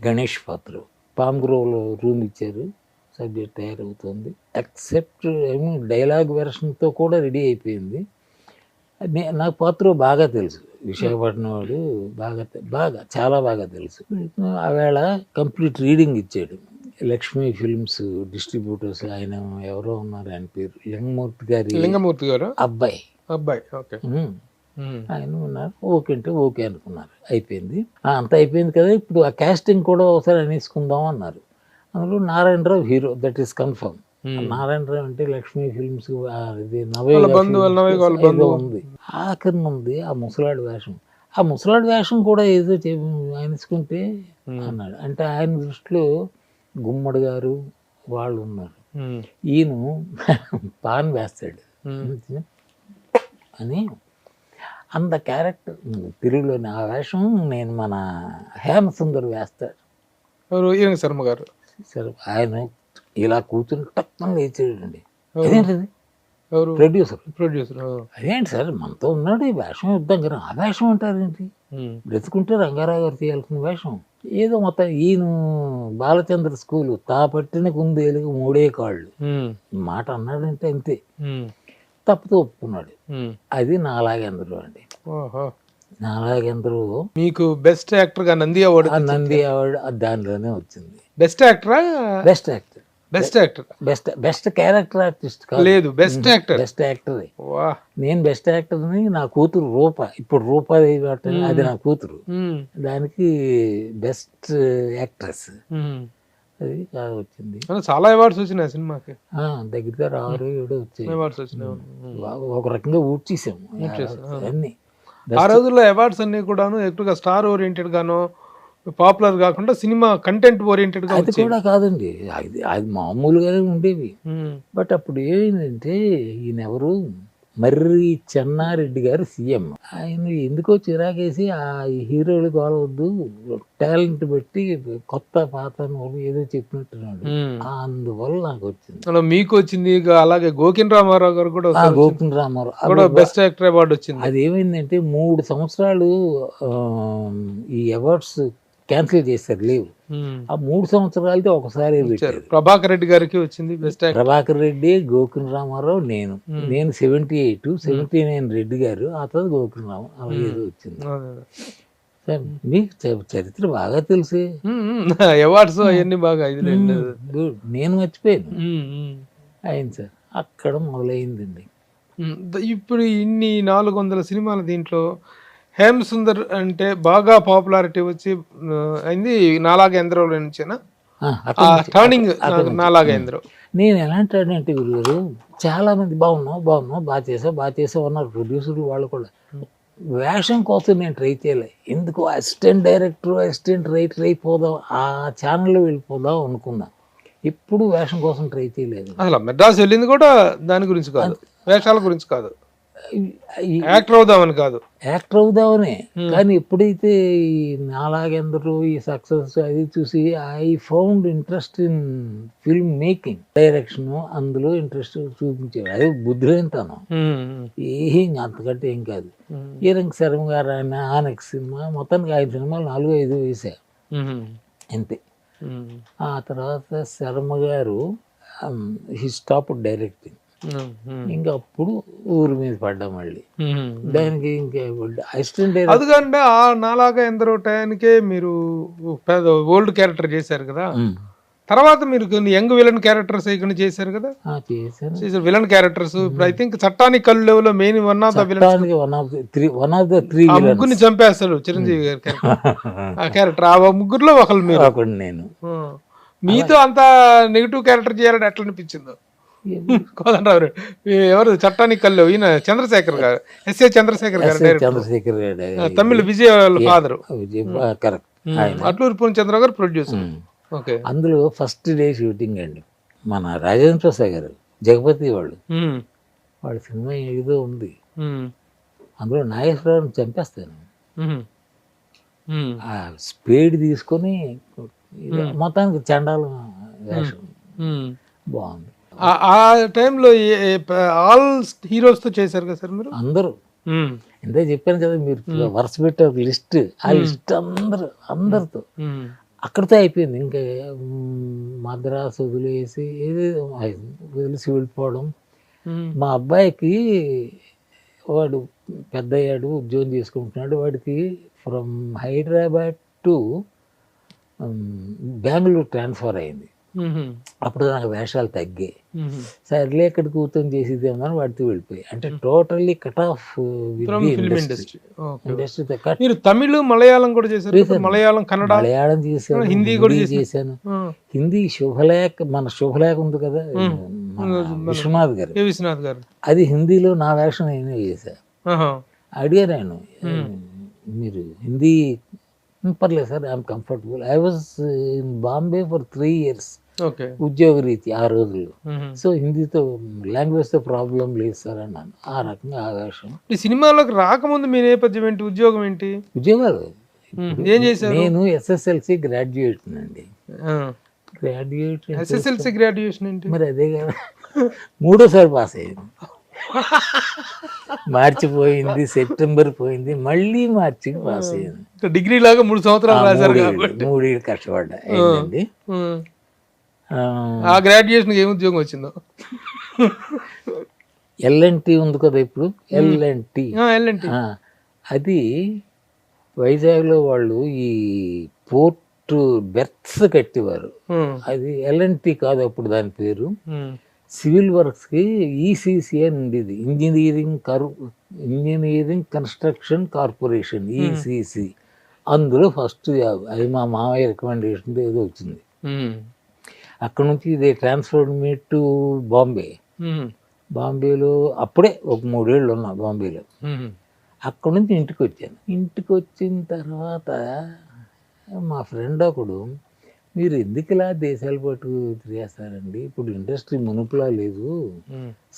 గణేష్ పాత్ర. పామ్ గ్రోవ్లో రూమ్ ఇచ్చారు, సబ్జెక్ట్ తయారవుతుంది, ఎక్సెప్ట్ డైలాగ్ వెర్షన్తో కూడా రెడీ అయిపోయింది. నాకు పాత్ర బాగా తెలుసు, విశాఖపట్నం వాడు, బాగా చాలా బాగా తెలుసు. ఆవేళ కంప్లీట్ రీడింగ్ ఇచ్చాడు. లక్ష్మీ ఫిల్మ్స్ డిస్ట్రిబ్యూటర్స్, ఆయన ఎవరో ఉన్నారు, ఆయన పేరు లింగమూర్తి గారు అబ్బాయి. ఓకే. ఆయన ఉన్నారు. ఓకే అంటే ఓకే అనుకున్నారు, అయిపోయింది. అంత అయిపోయింది కదా, ఇప్పుడు ఆ కాస్టింగ్ కూడా ఒకసారి అనేసుకుందాం అన్నారు. అందులో Narayana Rao hero, that is confirm. Narayana Rao అంటే లక్ష్మీ ఫిల్మ్స్ ఇది ఉంది, ఆఖరిన ఉంది ఆ ముసలాడి వేషం. ఆ ముసలాడి వేషం కూడా ఏదో ఆయనసుకుంటే అన్నాడు. అంటే ఆయన దృష్టిలో గుమ్మడి గారు వాళ్ళు ఉన్నారు, ఈయన పాన్ వేస్తాడు అని అంత క్యారెక్టర్ తెలుగులోని. ఆ వేషం నేను మన హేమసుందర్ వేస్తాడు, శర్మ గారు. సరే ఆయన ఇలా కూర్చుని టక్కున లేచాడండి. అదేంటిది ప్రొడ్యూసర్ అదేంటి సార్ మనతో ఉన్నాడు, ఈ వేషం ఇద్దాం కదా. ఆ వేషం అంటారేంటి, బ్రతుకుంటే రంగారావు గారు తీయాల్సిన వేషం. ఏదో మొత్తం ఈయన బాలచంద్ర స్కూలు తా పట్టిన కుందేలుగు 3 కాళ్ళు మాట అన్నాడంటే అంతే, తప్పుతో ఒప్పుకున్నాడు. అది నాలాగెందరూ అండి. నాలాగెందరూ మీకు బెస్ట్ యాక్టర్ గా నంది అవార్డు దానిలోనే వచ్చింది. బెస్ట్ యాక్టరా? Best actor, best character artist లేదు, బెస్ట్ యాక్టర్. బెస్ట్ యాక్టర్ నేను బెస్ట్ యాక్టర్ని. నా కూతురు రూప, ఇప్పుడు రూప అది నా కూతురు, దానికి బెస్ట్ యాక్ట్రెస్ అది వచ్చింది. చాలా అవార్డ్స్ వచ్చినాయి సినిమాకి, దగ్గర 6-7 వచ్చాయి అవార్డ్స్ వచ్చినాయి. ఒక రకంగా ఊడ్చేసాము అన్ని. ఆ రోజుల్లో అవార్డ్స్ అన్ని కూడాను ఎక్కువగా స్టార్ ఓరియంటెడ్ గాను, పాపులర్ కాకుండా సినిమా కంటెంట్ ఓరియంటెడ్ గా. అది కూడా కాదండి, అది మామూలుగానే ఉండేవి. బట్ అప్పుడు ఏమైందంటే ఈయన ఎవరు, మర్రి చెన్నారెడ్డి గారు సీఎం. ఆయన ఎందుకో చిరాకేసి ఆ హీరోలు కావద్దు, టాలెంట్ బట్టి కొత్త పాత ఏదో చెప్పినట్టున్నాడు. అందువల్ల నాకు వచ్చింది. మీకు వచ్చింది. అలాగే గోకిన్ రామారావు గారు కూడా, గోకిన్ రామారావు బెస్ట్ యాక్టర్ అవార్డు వచ్చింది. అది ఏమైందంటే 3 సంవత్సరాలు ఈ అవార్డ్స్ క్యాన్సిల్ చేశారు, లేవు. ఆ 3 సంవత్సరాలతో ఒకసారి ప్రభాకర్ రెడ్డి గారికి వచ్చింది బెస్ట్ యాక్టర్. ప్రభాకర్ రెడ్డి, గోకిన్ రామారావు, నేను 78, 79 రెడ్డి గారు, ఆ తర్వాత గోకిన్ రామారావు, అలా ఏదో వచ్చింది. మీకు చరిత్ర బాగా తెలుసు, అవార్డ్స్ అవన్నీ బాగా. నేను మర్చిపోయాను. అయింది సార్, అక్కడ మొదలైందండి. ఇప్పుడు ఇన్ని 400 సినిమాల దీంట్లో హేమసుందర్ అంటే బాగా పాపులారిటీ వచ్చి అయింది నాలాగేంద్రలో నుంచేనా టర్నింగ్? నాలాగేంద్ర నేను ఎలాంటి గురుగారు, చాలా మంది బాగున్నావు బాగా చేసావు అన్నారు ప్రొడ్యూసర్లు వాళ్ళు కూడా. వేషం కోసం నేను ట్రై చేయలే, ఎందుకు అసిస్టెంట్ డైరెక్టర్, అసిస్టెంట్ రైటర్ అయిపోదాం, ఆ ఛానల్లో వెళ్ళిపోదాం అనుకున్నా. ఎప్పుడు వేషం కోసం ట్రై చేయలేదు. అసలు మెడ్రాస్ వెళ్ళింది కూడా దాని గురించి కాదు, వేషాల గురించి కాదు, యాక్టర్ అవుదామని కాదు. యాక్టర్ అవుదామనే. కానీ ఎప్పుడైతే నాలాగెందరూ ఈ సక్సెస్ అది చూసి I found interest in film making, direction, అందులో ఇంట్రెస్ట్ చూపించాడు. అది బుద్ధిరేంతాను, ఏం అంతకంటే ఏం కాదు. ఈరంగ శర్మ గారు ఆయన ఆనెక్స్ సినిమా, మొత్తానికి 5 సినిమాలు 4-5 వేసా అంతే. ఆ తర్వాత శర్మ గారు హీ స్టాప్ డైరెక్టింగ్. ఇంకా అప్పుడు ఊరి మీద పడ్డా మళ్ళీ దానికి. ఇంకా అసిస్టెంట్ అందుకంటే ఆ నాలాగా ఎందరో టైంకే మీరు ఓల్డ్ క్యారెక్టర్ చేశారు కదా, తర్వాత మీరు కొన్ని యంగ్ విలన్ క్యారెక్టర్స్ ఇక్కడ చేశారు కదా. చేశారు విలన్ క్యారెక్టర్స్. ఇప్పుడు ఐ థింక్ చట్టానికి కళ్ళు లెవెల్లో మెయిన్ వన్ ఆఫ్ ద ముగ్గురిని చంపేస్తాడు చిరంజీవి గారి ఆ క్యారెక్టర్. ఆ ముగ్గురులో ఒకళ్ళు మీరు. నేను మీతో అంత నెగిటివ్ క్యారెక్టర్ చేయాలని ఎట్లా అనిపించిందో? కోదండరావు ఎవరు చట్టానికి కళ్ళు, ఈయన చంద్రశేఖర్ గారు, ఎస్ఏ చంద్రశేఖర్ గారు, తమిళ విజయ్ ఫాదర్, అట్లూరి పూర్ణచంద్ర గారు ప్రొడ్యూసర్. అందులో ఫస్ట్ డే షూటింగ్ అండి, మన రాజేంద్ర ప్రసాద్ గారు జగపతి వాళ్ళ సినిమా ఏదో ఉంది, అందులో నాగేశ్వరరావుని చంపేస్తాను. ఆ స్పేడ్ తీసుకొని మొత్తానికి చండాలం వేషం బాగుంది. ఆ టైంలో ఆల్ హీరోస్ తో చేశారు కదా సార్ మీరు? అందరూ ఇంతే చెప్పాను కదా, మీరు వరుస పెట్టే ఒక లిస్ట్, ఆ లిస్ట్ అందరితో అక్కడితో అయిపోయింది. ఇంకా మద్రాసు వదిలేసి ఏదేదో వదిలేసి వెళ్ళిపోవడం. మా అబ్బాయికి వాడు పెద్ద అయ్యాడు, ఉద్యోగం చేసుకుంటున్నాడు. వాడికి from Hyderabad to Bengaluru transfer అయింది. అప్పుడు నాకు వేషాలు తగ్గాయి. సర్లే ఇక్కడ కూర్చొని చేసేదేమో అని వాడితో వెళ్ళిపోయి, అంటే టోటల్లీ కట్ ఆఫ్ ఇండస్ట్రీ. మీరు తమిళ, మలయాళం కూడా చేశారు? మలయాళం, కన్నడ, మలయాళం చేశాను, హిందీ కూడా చేశాను. హిందీ శుభలేఖ, మన శుభలేఖ ఉంది కదా విశ్వనాథ్ గారు, అది హిందీలో నా వేషం నేనే చేశా. అడిగారు ఆయన, మీరు హిందీ? పర్లేదు sir, I'm comfortable. I was in Bombay for 3 years ఉద్యోగ రీతి ఆ రోజుల్లో. సో హిందీతో లాంగ్వేజ్తో ప్రాబ్లం లేదు సార్ అన్నాను. ఆ రకంగా ఆ వేషం. ఈ సినిమాలోకి రాకముందు మీ నేపథ్యం ఏంటి, ఉద్యోగం ఏంటి? ఉద్యోగాలు ఏం చేశారు? నేను SSLC గ్రాడ్యుయేట్ అండి. SSLC గ్రాడ్యుయేషన్ ఏంటి మరి? అదే కదా, 3వ పాస్ అయ్యింది. మార్చి పోయింది, సెప్టెంబర్ పోయింది, మళ్ళీ మార్చికి పాస్ అయ్యింది. డిగ్రీ లాగా 3 సంవత్సరాలు రాశారు కాబట్టి 3 ఏళ్ళు కష్టపడ్డా. ఏంటండి ఆ గ్రాడ్యుయేషన్ ఏం ఉద్యోగం వచ్చిందో? L&T ఉంది కదా ఇప్పుడు, L&T అది వైజాగ్లో వాళ్ళు ఈ పోర్ట్ బెర్త్స్ కట్టేవారు. అది L&T కాదు అప్పుడు దాని పేరు. సివిల్ వర్క్స్కి ECC అని ఉండేది, ఇంజనీరింగ్ కన్స్ట్రక్షన్ కార్పొరేషన్, ECC. అందులో ఫస్ట్ జాబ్ అది మా మామయ్య రికమెండేషన్ ఏదో వచ్చింది. అక్కడ నుంచి ఇదే ట్రాన్స్ఫర్డ్ మీ టు బాంబే. బాంబేలో అప్పుడే ఒక 3 ఏళ్ళు ఉన్నా బాంబేలో. అక్కడ నుంచి ఇంటికి వచ్చాను. ఇంటికి వచ్చిన తర్వాత మా ఫ్రెండ్ ఒకడు, మీరు ఎందుకు ఇలా దేశాలు పట్టు తిరిగేస్తారండి, ఇప్పుడు ఇండస్ట్రీ మునుపులా లేదు,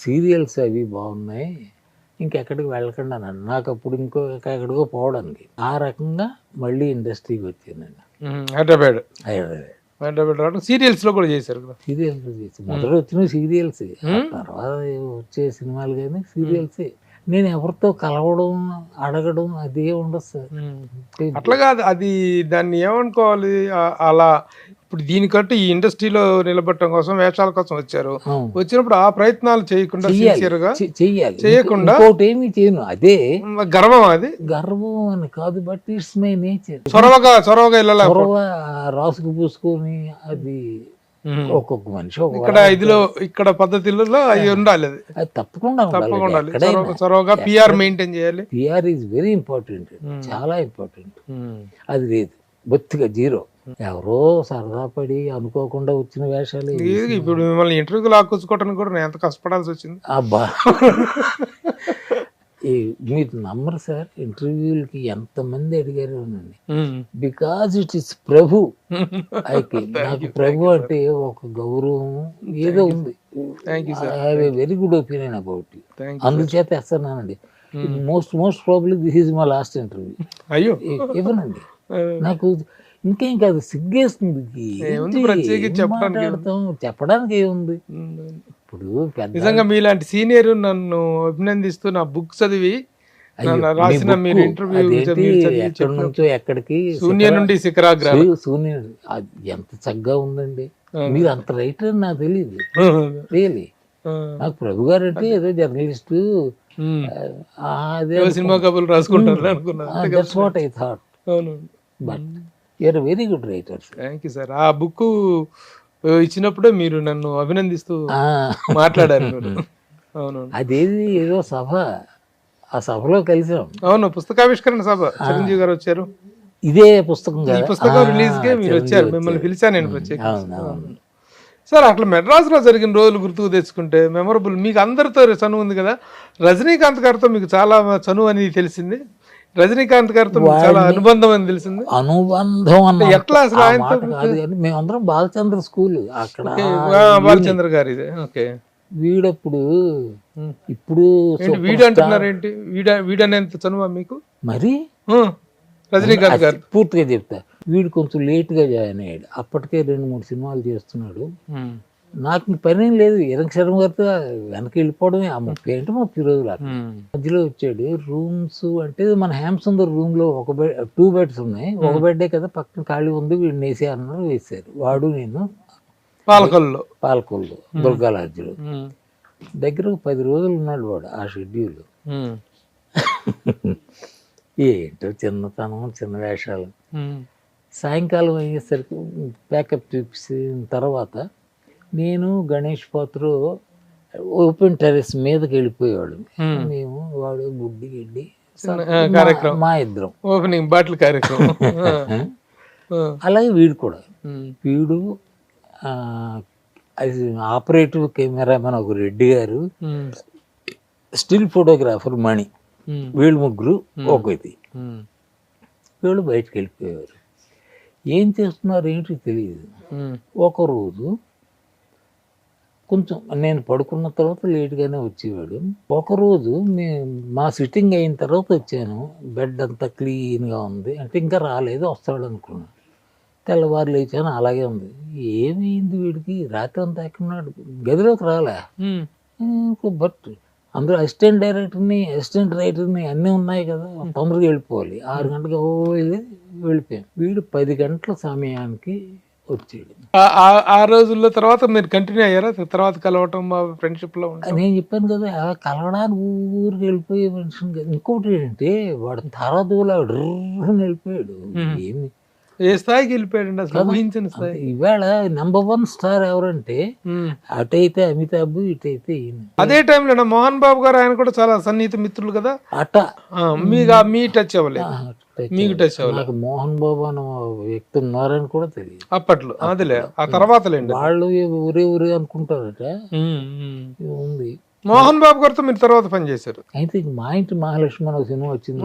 సీరియల్స్ అవి బాగున్నాయి, ఇంకెక్కడికి వెళ్ళకండి అన్నాడు. నాకు అప్పుడు ఎక్కడికో పోవడానికి. ఆ రకంగా మళ్ళీ ఇండస్ట్రీకి వచ్చానండి. హైదరాబాద్ సీరియల్స్ లో కూడా చేశారు కదా? సీరియల్స్ చేసి మొదట వచ్చిన సీరియల్స్, తర్వాత వచ్చే సినిమాలు కానీ సీరియల్సే. నేను ఎవరితో కలవడం, అడగడం అదే ఉండదు సార్. అట్లా కాదు, అది దాన్ని ఏమనుకోవాలి, అలా ఇప్పుడు దీనికంటూ ఈ ఇండస్ట్రీలో నిలబడటం కోసం వేషాల కోసం వచ్చారు. వచ్చినప్పుడు ఆ ప్రయత్నాలు చేయకుండా చేయకుండా ఏమి చేయను. అదే గర్వం, అది గర్వం అని కాదు, బట్ ఇట్స్ మై నేచర్. చొరవగా రాసుకు పూసుకొని అది ఒక్కొక్క మనిషి ఇక్కడ పద్ధతుల్లో అవి ఉండాలి. అది తప్పకుండా చొరవగా PR మెయింటైన్ చేయాలి. PR ఈజ్ వెరీ ఇంపార్టెంట్, చాలా ఇంపార్టెంట్. అది లేదు, బొత్తిగా జీరో. ఎవరో సరదా పడి అనుకోకుండా వచ్చిన వేషాలు. ఇప్పుడు మిమ్మల్ని ఇంటర్వ్యూకి లాక్కొచ్చుకోవడానికి కూడా నేను ఎంత కష్టపడాల్సి వచ్చింది. అబ్బా మీరు నమ్మరు సార్, ఇంటర్వ్యూలకి ఎంతమంది అడిగారు అండి. బికాజ్ ఇట్ ఇస్ ప్రభు. అయితే నాకు ప్రభు అంటే ఒక గౌరవం ఏదో ఉంది. I have a very good opinion about you. అందుచేత వేస్తున్నానండి. Most probably this is my last interview. అయ్యో ఇవ్వనండి, నాకు ఇంకేం కాదు, సిగ్గేస్తుంది. చెప్పడానికి ఏముంది? ఇప్పుడు నిజంగా మీలాంటి సీనియర్ నన్ను అభినందిస్తూ నా బుక్ చదివి రాసిన మీరు ఇంటర్వ్యూ ఎక్కడి నుంచో ఎక్కడికి, శూన్యం నుండి శిఖరాగ్రహం, శూన్యం ఎంత చక్కగా ఉందండి. మీరు అంత రైటర్ అని నాకు తెలియదు రియలీ. నాకు ప్రభు గారు అంటే ఏదో జర్నలిస్ట్, అదే సినిమా కబుర్లు రాసుకుంటారు అనుకున్నాను. That's what I thought. But you are very good writer. Thank you sir. ఆ బుక్ ఇచ్చినప్పుడే మీరు నన్ను అభినందిస్తూ మాట్లాడారు. అవును, అదేది ఏదో సభ, ఆ సభలో కలిసాం. అవును, పుస్తకావిష్కరణ సభ, చిరంజీవి గారు వచ్చారు. ఇదే పుస్తకం, ఈ పుస్తకం రిలీజ్ కే మీరు వచ్చారు, మిమ్మల్ని పిలిచాను నేను ప్రత్యేకంగా. సార్ అట్లా మెడ్రాస్లో జరిగిన రోజులు గుర్తుకు తెచ్చుకుంటే మెమరబుల్. మీకు అందరితో చనువు ఉంది కదా, రజనీకాంత్ గారితో మీకు చాలా చనువు అని తెలిసింది. రజనీకాంత్ గారితో చాలా అనుబంధం అని తెలిసింది. అనుబంధం అంటే ఎట్లా అసలు ఆయనతో? మేమందరం బాలచంద్ర స్కూల్ అక్కడ, బాలచంద్ర గారి. ఓకే, వీడప్పుడు ఇప్పుడు వీడు అంటున్నారు ఏంటి? వీడనేంత చనువా మీకు? మరి రజనీకాంత్ గారు. పూర్తిగా చెప్తా, వీడు కొంచెం లేట్గా జాయిన్ అయ్యాడు, అప్పటికే 2-3 సినిమాలు చేస్తున్నాడు. నాకు ఇంక పనేం లేదు, ఇరంగ శర్మ గారితో వెనక్కి వెళ్ళిపోవడమే. ఆ 30 రోజులు అక్కడ మధ్యలో వచ్చాడు. రూమ్స్ అంటే మన హేమసుందర్ రూమ్ లో 2 బెడ్స్ ఉన్నాయి, ఒక బెడ్డే కదా, పక్కన ఖాళీ ఉంది, వీడిని వేసే అన్నారు, వేసారు. వాడు నేను పాలకొల్లు దుర్గాలాడ్జిలో దగ్గర 10 రోజులు ఉన్నాడు వాడు ఆ షెడ్యూల్. ఏంటో చిన్నతనం, చిన్న వేషాలు. సాయంకాలం అయ్యేసరికి ప్యాకప్ చూపిన తర్వాత నేను గణేష్ పాత్ర ఓపెన్ టెరెస్ మీదకి వెళ్ళిపోయేవాడు. మేము వాడు బుడ్డి గిడ్డి మా ఇద్దరం ఓపెనింగ్ బాటిల్ కార్యక్రమం. అలాగే వీడు కూడా, వీడు ఆపరేటివ్ కెమెరామెన్ ఒక రెడ్డి గారు, స్టిల్ ఫోటోగ్రాఫర్ మణి, వీళ్ళు ముగ్గురు ఒకటి. వీళ్ళు బయటకు వెళ్ళిపోయేవారు. ఏం చేస్తున్నారు ఏంటి తెలియదు. ఒకరోజు కొంచెం నేను పడుకున్న తర్వాత లేట్గానే వచ్చేవాడు. ఒకరోజు మా సిట్టింగ్ అయిన తర్వాత వచ్చాను, బెడ్ అంతా క్లీన్గా ఉంది, అంటే ఇంకా రాలేదు, వస్తాడు అనుకున్నాను. తెల్లవారు లేచాను, అలాగే ఉంది. ఏమైంది వీడికి, రాత్రి అంతా ఎక్కడున్నాడు, గదిలోకి రాలే. బట్ అందరూ అసిస్టెంట్ రైటర్ని అన్నీ ఉన్నాయి కదా, తొందరగా వెళ్ళిపోవాలి. 6 గంటలకు వెళ్ళిపోయాం. వీడు 10 గంటల సమయానికి వచ్చాడు. ఆ రోజుల్లో తర్వాత మీరు కంటిన్యూ అయ్యారా తర్వాత కలవటం, మా ఫ్రెండ్షిప్ లో? నేను చెప్పాను కదా, కలవడానికి ఊరికి వెళ్ళిపోయే మనిషిని కదా. ఇంకోటి ఏంటంటే వాడు తరదూలా వెళ్ళిపోయాడు. ఏమి ఏ స్థాయికి వెళ్ళిపోయాడు అసలు ఊహించిన స్థాయి. ఇవాళ నెంబర్ 1 స్టార్ ఎవరంటే అటైతే అమితాబ్, ఇటైతే ఈయన. అదే టైంలో మోహన్ బాబు గారు, ఆయన కూడా చాలా సన్నిహిత మిత్రులు కదా. మీ టచ్ అవ్వలేదు, మీకు టచ్ అవ్వలేదు. నాకు మోహన్ బాబు అన్న వ్యక్తి ఉన్నారని కూడా తెలియదు అప్పట్లో. అదిలే ఆ తర్వాత వాళ్ళు ఊరే అనుకుంటారట. ఉంది. మోహన్ బాబు గారితో మీరు తర్వాత పనిచేశారు. అయితే మా ఇంటి మహాలక్ష్మి ఒక సినిమా వచ్చింది,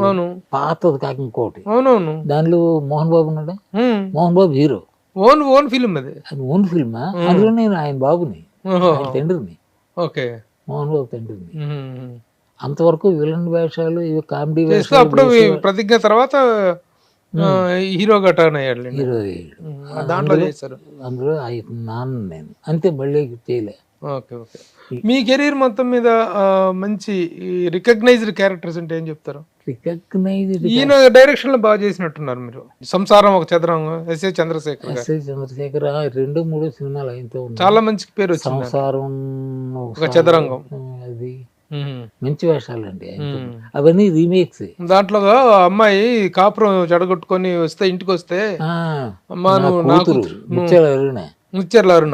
పాతది కాక ఇంకోటి. అవునవును. దానిలో మోహన్ బాబు ఉన్నాడా? Mohan Babu hero. Own film అది ఓన్ ఫిల్మా? అందులో నేను ఆయన బాబుని, ఆయన తండ్రిని. ఓకే. మోహన్ బాబు తండ్రిని. అంతవరకు విలన్ వేషాలు, ఇవి కామెడీ వేషాలు. అప్పుడు ప్రతిజ్ఞ తర్వాత హీరోగా టర్న్ అయ్యాడు. హీరో దాంట్లో చేశారు. అందులో నాన్న నేను అంతే, మళ్ళీ చేయలే. Okay okay. మీ కెరీర్ మొత్తం మీద మంచి రికగ్నైజ్డ్ క్యారెక్టర్స్ అంటే ఏం చెప్తారు? రికగ్నైజ్డ్ ఈయన డైరెక్షన్ లో బాగా చేసినట్టున్నారు మీరు. సంసారం ఒక చదరంగం, ఎస్ఏ చంద్రశేఖర్ 2-3 సినిమాలు ఆయనతో ఉన్నాయి. చాలా మంచి పేరు వచ్చింది. సంసారం ఒక చదరంగం, అది మంచి వేషాలు అండి. అవన్నీ రీమేక్స్. దాంట్లో అమ్మాయి కాపురం చెడగొట్టుకొని వస్తే, ఇంటికి వస్తే అమ్మా నువ్వు ముచ్చర్ల అరుణ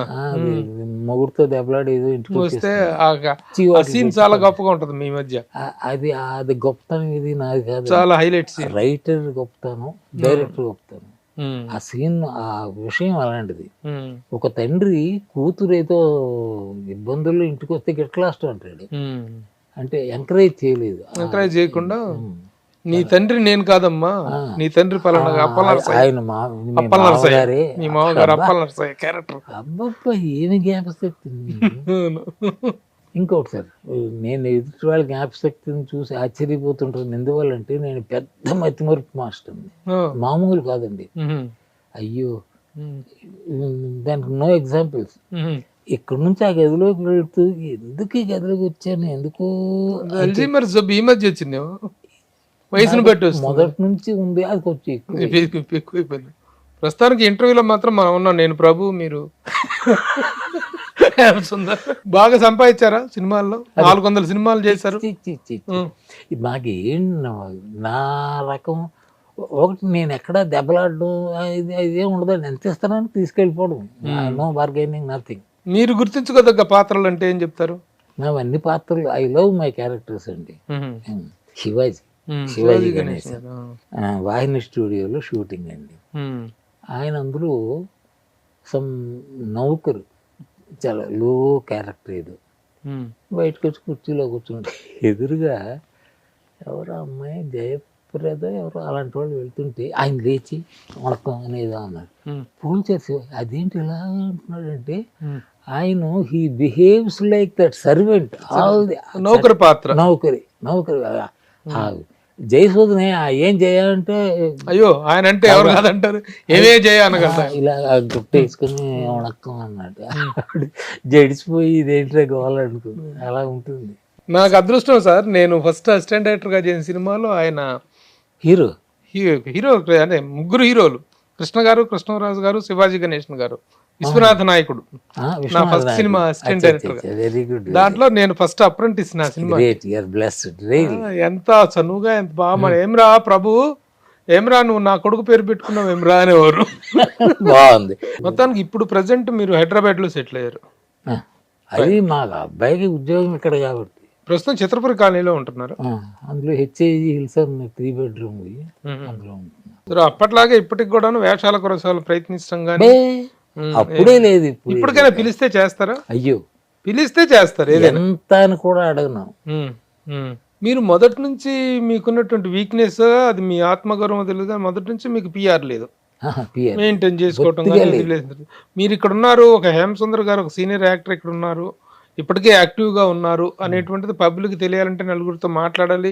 మొగుడుతో దెబ్బలాడి ఏదో ఇంటికి వస్తే ఆ సీన్ చాలా గొప్పగా ఉంటది మీ మధ్య. అది గొప్పతనం, ఇది నాది కాదు, చాలా హైలైట్ సీన్. రైటర్ గొప్పతనం, డైరెక్టర్ గొప్పతనం. ఆ సీన్, ఆ విషయం అలాంటిది. ఒక తండ్రి కూతురు ఏదో ఇబ్బందుల్లో ఇంటికి వస్తే గిట్లాస్ట్ అంటాడు, అంటే ఎంకరేజ్ చేయలేదు. ఎంకరేజ్ చేయకుండా నీ తండ్రి నేను కాదమ్మా, నీ తండ్రి పలానా ఆయన మీ మామగారు అప్పలనరసయ్య క్యారెక్టర్. అబ్బబ్బా ఏమి జ్ఞాపశక్తి. ఇంకోటి సార్, నేను ఎదుటి వాళ్ళ జ్ఞాపశక్తిని చూసి ఆశ్చర్యపోతుంటాను. ఎందువల్లంటే నేను పెద్ద మతిమరుపు మాస్టర్ని, మామూలు కాదండి. అయ్యో, దానికి నో ఎగ్జాంపుల్స్. ఇక్కడ నుంచి ఆ గదిలోకి వెళ్తూ ఎందుకు ఈ గదిలోకి వచ్చాను, ఎందుకు ఈ మధ్య వచ్చింది, వయసును బట్టి మొదటి నుంచి ఉంది, అది కొంచెం ఎక్కువైపోయింది. ప్రస్తుతానికి ఇంటర్వ్యూలో మాత్రం మనం ఉన్నాం, నేను ప్రభు, మీరు బాగా సంపాదించారా సినిమాల్లో? 400 సినిమాలు చేశారు. మాకేం నా రకం ఒకటి, నేను ఎక్కడ దెబ్బలాడడం ఇదే ఉండదండి. ఎంత ఇస్తానని తీసుకెళ్ళిపోవడం, నో బార్గెనింగ్, నథింగ్. మీరు గుర్తించుకోదగ్గ పాత్రలు అంటే ఏం చెప్తారు? నావన్నీ పాత్రలు, ఐ లవ్ మై క్యారెక్టర్స్ అండి. శివాజీ గణేష్ వాహిని స్టూడియోలో షూటింగ్ అండి. ఆయన అందులో సమ్ నౌకరు, చాలా లో క్యారెక్టర్ ఏదో, బయటకు వచ్చి కుర్చీలో కూర్చుంటే ఎదురుగా ఎవరో అమ్మాయి జయప్రద ఎవరో అలాంటి వాళ్ళు వెళ్తుంటే ఆయన లేచి వణకం అనేదో అన్నారు. ఫోన్ చేసి అదేంటి ఇలా అంటున్నాడంటే, ఆయన he behaves like that servant. All the నౌకరి పాత్ర, నౌకరి జయసూదనే ఏం చేయాలంటే అయ్యో ఆయన అంటే ఎవరు కాదంటారు, ఏమే చేయనగలరా. ఇలా గుట్ట వేసుకుని వణక్కం అన్నట్టు ఆవిడ జడిసిపోయి ఇదేంటే గోవాలనుకుంది, అలా ఉంటుంది. నాకు అదృష్టం సార్, నేను ఫస్ట్ అసిస్టెంట్ డైరెక్టర్ గా చేసిన సినిమాలో ఆయన హీరో హీరో అంటే ముగ్గురు హీరోలు, కృష్ణ గారు, కృష్ణరాజు గారు, శివాజీ గణేశన్ గారు, విశ్వనాథ నాయకుడు. నా ఫస్ట్ సినిమా అసిస్టెంట్ డైరెక్టర్ గా. Very good. దాంట్లో నేను ఫస్ట్ అప్రెంటిస్ నా సినిమా. ఎంత చనువుగా ఎంత బాగా, ఏమ్రా ప్రభు ఏమ్రా నువ్వు నా కొడుకు పేరు పెట్టుకున్నావు ఏమ్రా అనేవారు. బాగుంది. మొత్తానికి ఇప్పుడు ప్రజెంట్ మీరు హైదరాబాద్ లో సెటిల్ అయ్యారు. అది మా అబ్బాయికి ఉద్యోగం ఇక్కడ కాబట్టి ప్రస్తుతం చిత్రపురి కాలనీలో ఉంటున్నారు. అందులో హెచ్ఐజి హిల్స్ 3 bedroom అందులో ఉంటున్నారు. అప్పట్లాగే ఇప్పటికి కూడా వేషాల కొరసాలు ప్రయత్నిస్తాం కానీ అప్పుడే లేదు. ఇప్పటికైనా పిలిస్తే చేస్తారా? అయ్యో పిలిస్తే చేస్తారు ఎంత అని కూడా అడగను. మీరు మొదటి నుంచి మీకున్నటువంటి వీక్నెస్, అది మీ ఆత్మగౌరవం తెలియదు, మొదటి నుంచి మీకు పిఆర్ లేదు, మెయింటైన్ చేసుకోవటం. మీరు ఇక్కడ ఉన్నారు, ఒక హేమసుందర్ గారు ఒక సీనియర్ యాక్టర్ ఇక్కడ ఉన్నారు, ఇప్పటికే యాక్టివ్ గా ఉన్నారు అనేటువంటిది పబ్లిక్ తెలియాలంటే నలుగురితో మాట్లాడాలి,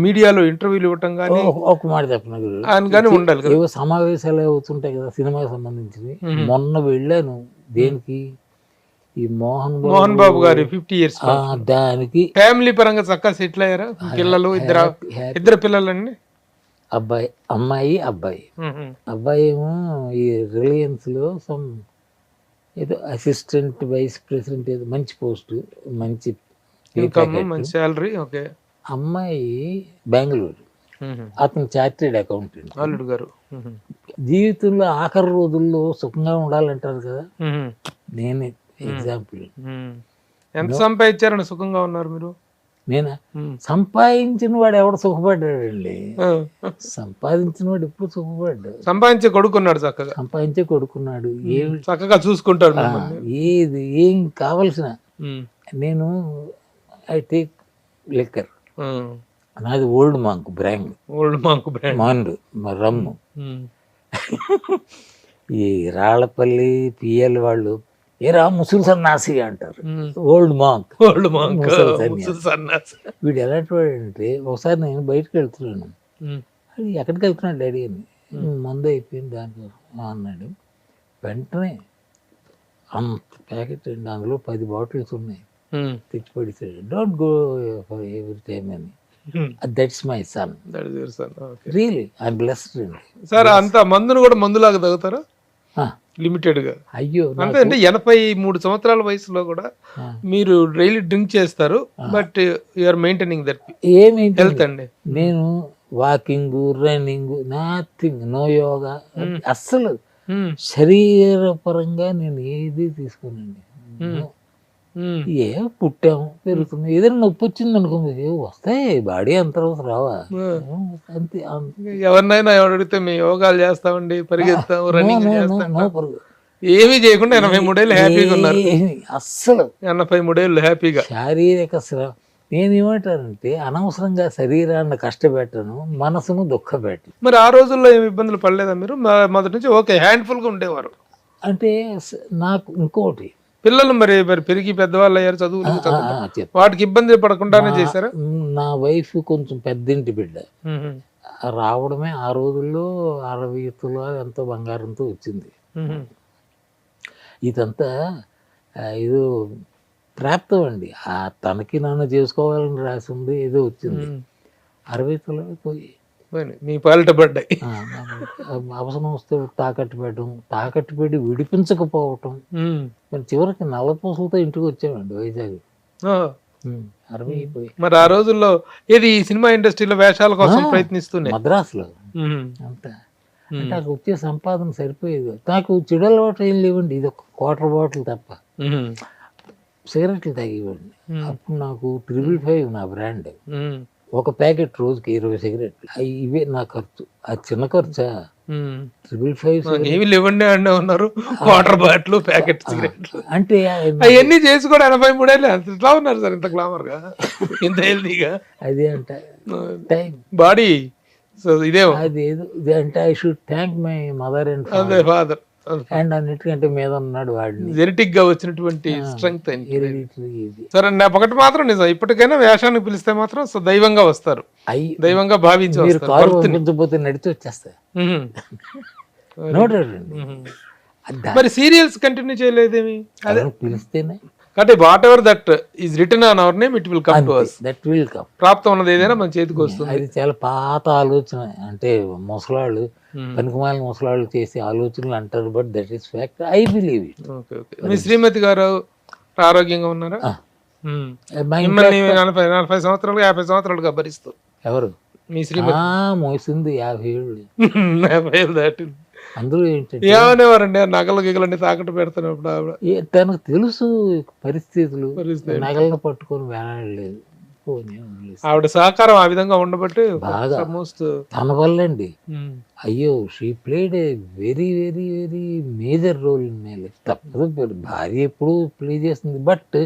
మీడియాలో ఇంటర్వ్యూలు ఇవ్వటం కానీ ఒక మాట చెప్పిన కానీ ఉండాలి కదా. ఏవో సమావేశాలు అవుతుంటాయి కదా సినిమాకి సంబంధించినవి. మొన్న వెళ్ళాను దేనికి, ఈ మోహన్ బాబు గారి 50 years దానికి. ఫ్యామిలీ పరంగా చక్కగా సెటిల్ అయ్యారా? పిల్లలు ఇద్దరు పిల్లలండి, అమ్మాయి అబ్బాయి ఏమో ఈ రిలయన్స్ లో ఏదో అసిస్టెంట్ వైస్ ప్రెసిడెంట్, ఏదో మంచి పోస్ట్, మంచి ఇన్కమ్, మంచి శాలరీ. ఓకే. అమ్మాయి బెంగళూరు, అతను చార్టెడ్ అకౌంటెంట్. అల్లుడు గారు జీవితంలో ఆఖరి రోజుల్లో సుఖంగా ఉండాలంటారు కదా, నేనే ఎగ్జాంపుల్. ఎంత సంపాదించారని సుఖంగా ఉన్నారు మీరు? నేనా? సంపాదించిన వాడు ఎవడు సుఖపడ్డాడండి? సంపాదించిన వాడు ఎప్పుడు సుఖపడ్డాడు? సంపాదించే కొడుకున్నాడు, చక్కగా సంపాదించే కొడుకున్నాడు, చక్కగా చూసుకుంటాడు. ఏది ఏం కావలసిన, నేను ఐ టేక్ లిక్కర్, నాది ఓల్డ్ మాంక్ బ్రాండ్, మాండ్ రమ్ము. ఈ రాళ్లపల్లి పిఎల్ వాళ్ళు ఏరా ముసులు సన్నాసి అంటారు, ఓల్డ్ మాంక్. వీడు ఎలాంటి వాడు అంటే, ఒకసారి నేను బయటకు వెళ్తున్నాను, అది ఎక్కడికి వెళ్తున్నాడు డాడీ అని, మందు అయిపోయింది దానికోసం అన్నాడు. వెంటనే అంత ప్యాకెట్ అండి, అందులో 10 bottles ఉన్నాయి, తెచ్చి పడిసాడు. Don't go for every time అని. That's my son, really I am blessed. Sir అంత మందును కూడా మందులాగా తాగుతారా? లిమిటెడ్ గా. అయ్యో అంటే 83 సంవత్సరాల వయసులో కూడా మీరు డైలీ డ్రింక్ చేస్తారు, but you're maintaining that health అండి. నేను walking, running, nothing, no yoga, అస్సలు శరీరపరంగా నేను ఏది తీసుకోనండి. ఏ పుట్టాము పెరుగుతుంది, ఏదైనా నొప్పి వచ్చింది అనుకో, వస్తాయి, బాడీ అంత రావా అంతే. ఎవరినైనా అడిగితే మేము యోగాలు చేస్తామండి, పరిగెత్తాం, రన్నింగ్ చేస్తాం, ఏమీ చేయకుండా 83 ఏళ్ళు హ్యాపీగా ఉన్నారు. అస్సలు 83 ఏళ్ళు హ్యాపీగా. శారీరక శ్రమ, నేనేమంటానంటే అనవసరంగా శరీరాన్ని కష్టపెట్టను, మనసును దుఃఖపెట్టను. మరి ఆ రోజుల్లో ఏమి ఇబ్బందులు పడలేదా మీరు? మొదటి నుంచి ఓకే హ్యాండ్ఫుల్ గా ఉండేవారు. అంటే నాకు ఇంకోటి, పిల్లలు మరి పెరిగి పెద్దవాళ్ళు అయ్యారు, చదువులు, వాటికి ఇబ్బంది పడకుండానే చేశారా? నా వైఫ్ కొంచెం పెద్దింటి బిడ్డ, రావడమే ఆ రోజుల్లో 60 తులాలు ఎంతో బంగారంతో వచ్చింది. ఇదంతా ఏదో ప్రాప్తం అండి, తనకి నన్ను చేసుకోవాలని రాసి ఉంది, ఏదో వచ్చింది. 60 తులాలు పోయి మీ పాలిట పడ్డాయి. అవసరం వస్తే తాకట్టు పెట్టి విడిపించకపోవటం, చివరికి 40 పూసలతో ఇంటికి వచ్చామండి వైజాగ్. 60 అయిపోయి. మరి ఆ రోజుల్లో ఏది సినిమా ఇండస్ట్రీలో వేషాల కోసం ప్రయత్నిస్తున్నాయి మద్రాసులో అంతా. అంటే నాకు వచ్చే సంపాదన సరిపోయేది. నాకు చెడు అలవాటు ఏం లేవండి, ఇది ఒక క్వార్టర్ బాటిల్ తప్ప. సిగరెట్లు తాగేవాడిని. అప్పుడు నాకు 555 నా బ్రాండ్, ఒక ప్యాకెట్ రోజుకి 20 సిగరెట్లు. ఇవే నా ఖర్చు. అది చిన్న ఖర్చా? 555 ఏమి లేవండి అంటే ఉన్నారు, క్వార్టర్ బాటిల్, ప్యాకెట్ సిగరెట్లు అంటే అవన్నీ చేసి కూడా 83 ఏళ్ళు ఎట్లా ఉన్నారు సార్ ఇంత గ్లామర్ గా, ఇంత హెల్తీగా? అదే అంట టైం, బాడీ. సో ఇదే అది అంటే I should thank my mother and father. And అన్నిటికంటే మీద ఉన్నాడు వాడిని. జెనెటిక్ గా వచ్చినటువంటి స్ట్రెంగ్త్ Hereditary ఇది. సరే నా ఒకటి మాత్రం నిజం, ఇప్పటికైనా వేషానికి పిలిస్తే మాత్రం దైవంగా వస్తారు, దైవంగా భావించి మీరు వస్తారు. కారు పంపించకపోతే నడిచి వచ్చేస్తాయి. మ్మ్. నో డౌట్ అండి. మ్మ్. మరి సీరియల్స్ కంటిన్యూ చేయలేదేమి? ఎవరు పిలిస్తేనే అంటే what ever that is return on hour name it will come to us. That will come. ప్రాప్తం ఉన్నది ఏదైనా మన చేతికి వస్తుంది. అది చాలా పాత ఆలోచన. అంటే ముసలాళ్ళు పనికిమాలిన ముసలాళ్ళు చేసే ఆలోచనలు అంటారు, but that is fact. I believe it. Okay okay. మీ శ్రీమతి గారు ఆరోగ్యంగా ఉన్నారా? మ్మ్. మిమ్మల్ని 40 సంవత్సరాలు 50 సంవత్సరాలుగా భరిస్తూ ఎవరు? మీ శ్రీమతి మోసింది 50 ఏళ్ళు. 50 ఏళ్ళు దాటింది. అందరూ ఏంటంటే ఏమనేవారండి నగలు గిగలన్నీ తాకట్టు పెడుతున్నప్పుడు ఆవిడ? తనకు తెలుసు పరిస్థితులు, నగలను పట్టుకొని వేలాడలేదు. ఆవిడ సహకారం ఆ విధంగా ఉండబట్టి బాగా తన వల్ల అండి. అయ్యో, she played a very very very major role in my life. తప్పదు, భార్య ఎప్పుడు ప్లే చేస్తుంది, but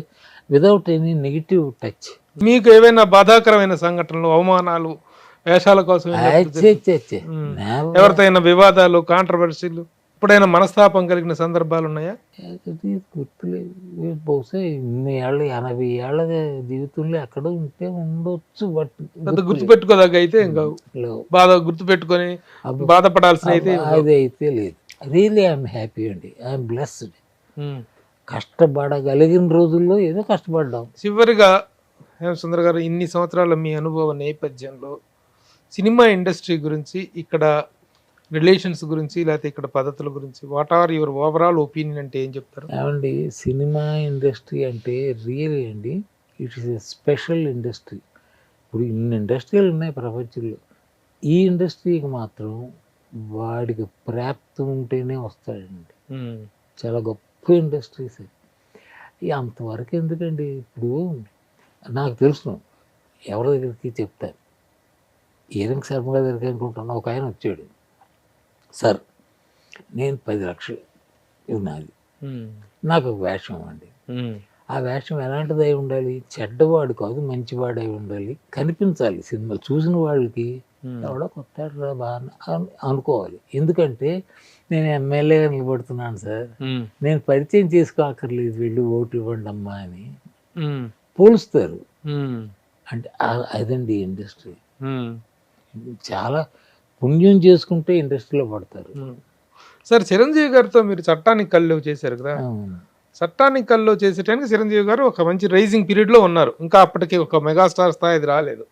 without any negative touch. మీకు ఏవైనా బాధాకరమైన సంఘటనలు, అవమానాలు వేషాల కోసం ఎవరితో అయినా వివాదాలు, కాంట్రవర్సీలు, ఎప్పుడైనా మనస్తాపం కలిగిన సందర్భాలు ఉన్నాయా? గుర్తులేదు. బహుశా ఇన్ని ఏళ్ళ 80 ఏళ్ళ జీవితంలో ఎక్కడ ఉంటే ఉండొచ్చు, బట్ గుర్తు పెట్టుకోదాకా అయితే ఇంకా బాధ గుర్తు పెట్టుకొని బాధపడాల్సిన అయితే అది అయితే లేదు. రియలీ ఐఎమ్ హ్యాపీ అండి. I'm blessed. కష్టపడగలిగిన రోజుల్లో ఏదో కష్టపడ్డాం. చివరిగా హేమసుందర్ గారు, ఇన్ని సంవత్సరాల మీ అనుభవ నేపథ్యంలో సినిమా ఇండస్ట్రీ గురించి, ఇక్కడ రిలేషన్స్ గురించి, లేకపోతే ఇక్కడ పద్ధతుల గురించి, what are your overall opinion అంటే ఏం చెప్తారు? ఏమండి, సినిమా ఇండస్ట్రీ అంటే రియల్లీ అండి it is a special industry. ఇప్పుడు ఇన్ని ఇండస్ట్రీలు ఉన్నాయి ప్రపంచంలో, ఈ ఇండస్ట్రీకి మాత్రం వాడికి ప్రాప్తి ఉంటేనే వస్తాడండి. చాలా గొప్ప ఇండస్ట్రీస్. అంతవరకు ఎందుకండి? ఇప్పుడు నాకు తెలుసు, ఎవరి దగ్గరికి చెప్తాను, ఏరంగ శర్మ గారి దగ్గరికి అనుకుంటున్నా. ఒక ఆయన వచ్చాడు, సార్ నేను 10 లక్షలు ఇది నాది, నాకు ఒక వేషం అండి. ఆ వేషం ఎలాంటిది అయి ఉండాలి? చెడ్డవాడు కాదు, మంచివాడు అయి ఉండాలి, కనిపించాలి. సినిమాలు చూసిన వాళ్ళకి ఎవడో కొత్త బాగా అనుకోవాలి. ఎందుకంటే నేను ఎమ్మెల్యేగా నిలబడుతున్నాను సార్, నేను పరిచయం చేసుకోక్కర్లేదు, వెళ్ళి ఓటు ఇవ్వండి అమ్మా అని పోలుస్తారు. అంటే అదండి ఇండస్ట్రీ. చాలా పుణ్యం చేసుకుంటే ఇండస్ట్రీలో పడతారు. సార్, చిరంజీవి గారితో మీరు చట్టానికి కళ్ళు చేశారు కదా, చట్టానికి కళ్ళు చేసేటానికి చిరంజీవి గారు ఒక మంచి రైజింగ్ పీరియడ్ లో ఉన్నారు. ఇంకా అప్పటికి ఒక మెగాస్టార్ స్థాయి రాలేదు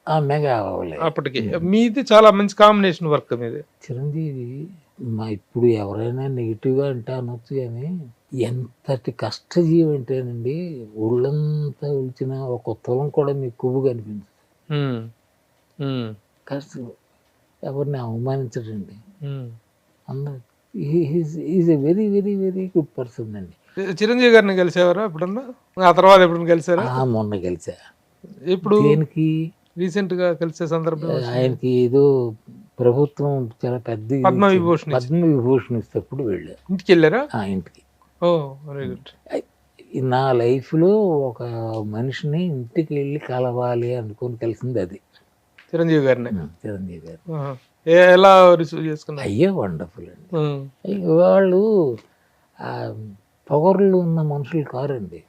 అప్పటికి. మీది చాలా మంచి కాంబినేషన్ వర్క్ మీది. చిరంజీవి ఇప్పుడు ఎవరైనా నెగిటివ్గా అంటే అనొచ్చు, కానీ ఎంతటి కష్టజీవి అంటేనండి, ఒళ్ళంతా ఉల్చిన ఒక తులం కూడా మీకు కొవ్వు కనిపించదు. కష్టం, ఎవరిని అవమానించడండి. అందరూ is a very very very good person అండి. చిరంజీవి గారిని కలిసేవారా ఎప్పుడన్నా? ఆ తర్వాత ఎప్పుడన్నా కలిసారా? మొన్న కలిసా. ఇప్పుడు దేనికి? రీసెంట్ గా కలిసే సందర్భం ఆయనకి ఏదో ప్రభుత్వం చాలా పెద్ద పద్మవిభూషణ్ ఇస్తేప్పుడు వెళ్ళా. ఇంటికి వెళ్ళారా? ఇంటికి. ఓ వెరీ గుడ్. నా లైఫ్లో ఒక మనిషిని ఇంటికి వెళ్ళి కలవాలి అనుకొని కలిసింది అది చిరంజీవి గారిని. చిరంజీవి గారు ఎలా రిసీవ్ చేసుకున్నారు? అయ్యో వండర్ఫుల్ అండి. వాళ్ళు పొగర్లు ఉన్న మనుషులు కారండి.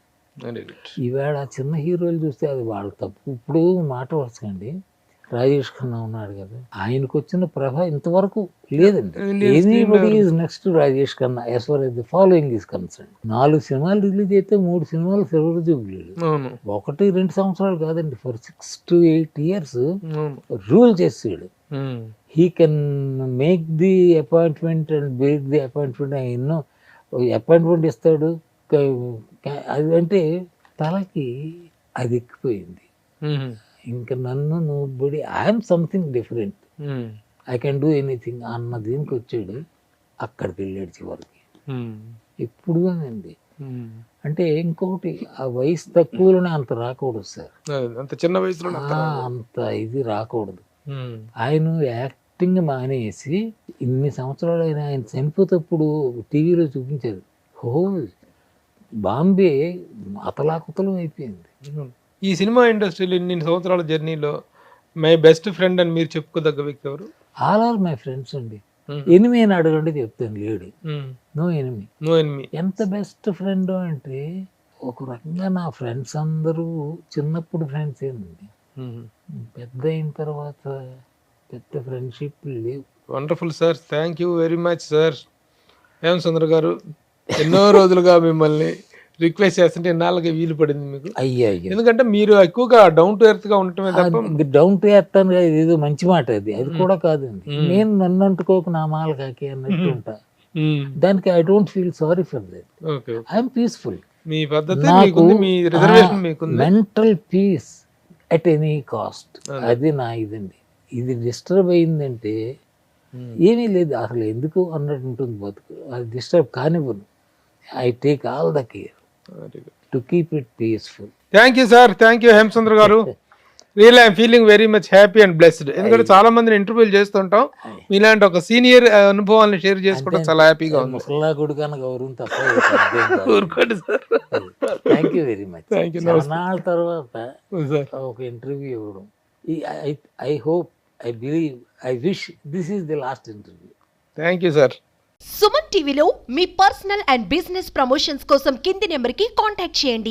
ఈవేళ చిన్న హీరోలు చూస్తే అది వాళ్ళ తప్పు. ఇప్పుడు మాట వరుసకండి, రాజేష్ ఖన్నా ఉన్నాడు కదా, ఆయనకు వచ్చిన ప్రభ ఇంతవరకు లేదండి. Anybody is next Rajesh Khanna as far as the following is concern. 4 సినిమాలు రిలీజ్ అయితే 3 సినిమాలు సిల్వర్ జూబ్లీలు. 1-2 సంవత్సరాలు కాదండి, ఫర్ 6 to 8 years రూల్ చేసాడు. He can make the appointment and break the appointment. ఎన్నో అపాయింట్మెంట్ ఇస్తాడు. అది అంటే తలకి అది ఎక్కిపోయింది. ఇంకా నన్ను nobody, I'm something different, I can do anything అన్న దీనికి వచ్చాడు. అక్కడికి వెళ్ళాడు చివరికి. ఇప్పుడు అండి అంటే ఇంకొకటి, ఆ వయసు తక్కువలోనే అంత రాకూడదు సార్, అంత చిన్న వయసులో అంత ఇది రాకూడదు. ఆయన యాక్టింగ్ మానేసి ఇన్ని సంవత్సరాలు ఆయన చనిపోతప్పుడు టీవీలో చూపించారు. బాంబే అతలాకుతలం అయిపోయింది. ఈ సినిమా ఇండస్ట్రీలో ఇన్ని సంవత్సరాల జర్నీలో మై బెస్ట్ ఫ్రెండ్ అని మీరు చెప్పుకోదగ్గ వ్యక్తి ఎవరు? ఆల్ ఆర్ మై ఫ్రెండ్స్ అండి. ఎనిమి అని అడగండి చెప్తాను, లేడు. No enemy. No enemy. ఎంత బెస్ట్ ఫ్రెండ్ అంటే ఒక రకంగా నా ఫ్రెండ్స్ అందరూ చిన్నప్పుడు ఫ్రెండ్స్ ఏంటండి, పెద్ద అయిన తర్వాత పెద్ద ఫ్రెండ్షిప్ లేవు. Wonderful sir, thank you very much sir. Hemachandra గారు, ఎన్నో రోజులుగా మిమ్మల్ని రిక్వెస్ట్ చేస్తుంటే ఎన్నాళ్ళకి వీలు పడింది మీకు? అయ్యా ఎందుకంటే మీరు ఎక్కువగా డౌన్ టు ఎర్త్ గా ఉండటమే తప్ప. డౌన్ టు ఎర్త్ అని ఏదో మంచి మాట అది, అది కూడా కాదండి. నేను నన్ను అంటుకోక నా మాల కాకి అన్నట్టు ఉంటా. దానికి I don't feel sorry for that. Okay, I'm peaceful. మీ పద్ధతి మీకుంది, మీ రిజర్వేషన్ మీకుంది. Mental peace at any cost, అది నా ఇదండి. ఇది డిస్టర్బ్ అయిందంటే ఏమీ లేదు అసలు, ఎందుకు అన్నట్టు ఉంటుంది బతుకు. అది డిస్టర్బ్ కానివ్వను. I take all the care to keep it peaceful. Thank you sir, thank you Hemachandra గారు. Real I'm feeling very much happy and blessed. ఎందుకంటే చాలా మందిని ఇంటర్వ్యూలు చేస్తుంటాం, మీలాంటి ఒక సీనియర్ అనుభవాలను షేర్ చేసుకోవడం చాలా హ్యాపీగా ఉంది. ముసలా గుడికన్నా గౌరవం తప్ప. ఊరుకోండి sir. Thank you very much. Thank you. చాలా తర్వాత ఒక ఇంటర్వ్యూ ఇవ్వడం, I hope, I believe, I wish this is the last interview. Thank you sir. Suman టీవీలో మీ పర్సనల్ అండ్ బిజినెస్ ప్రమోషన్స్ కోసం కింది నెంబర్కి కాంటాక్ట్ చేయండి.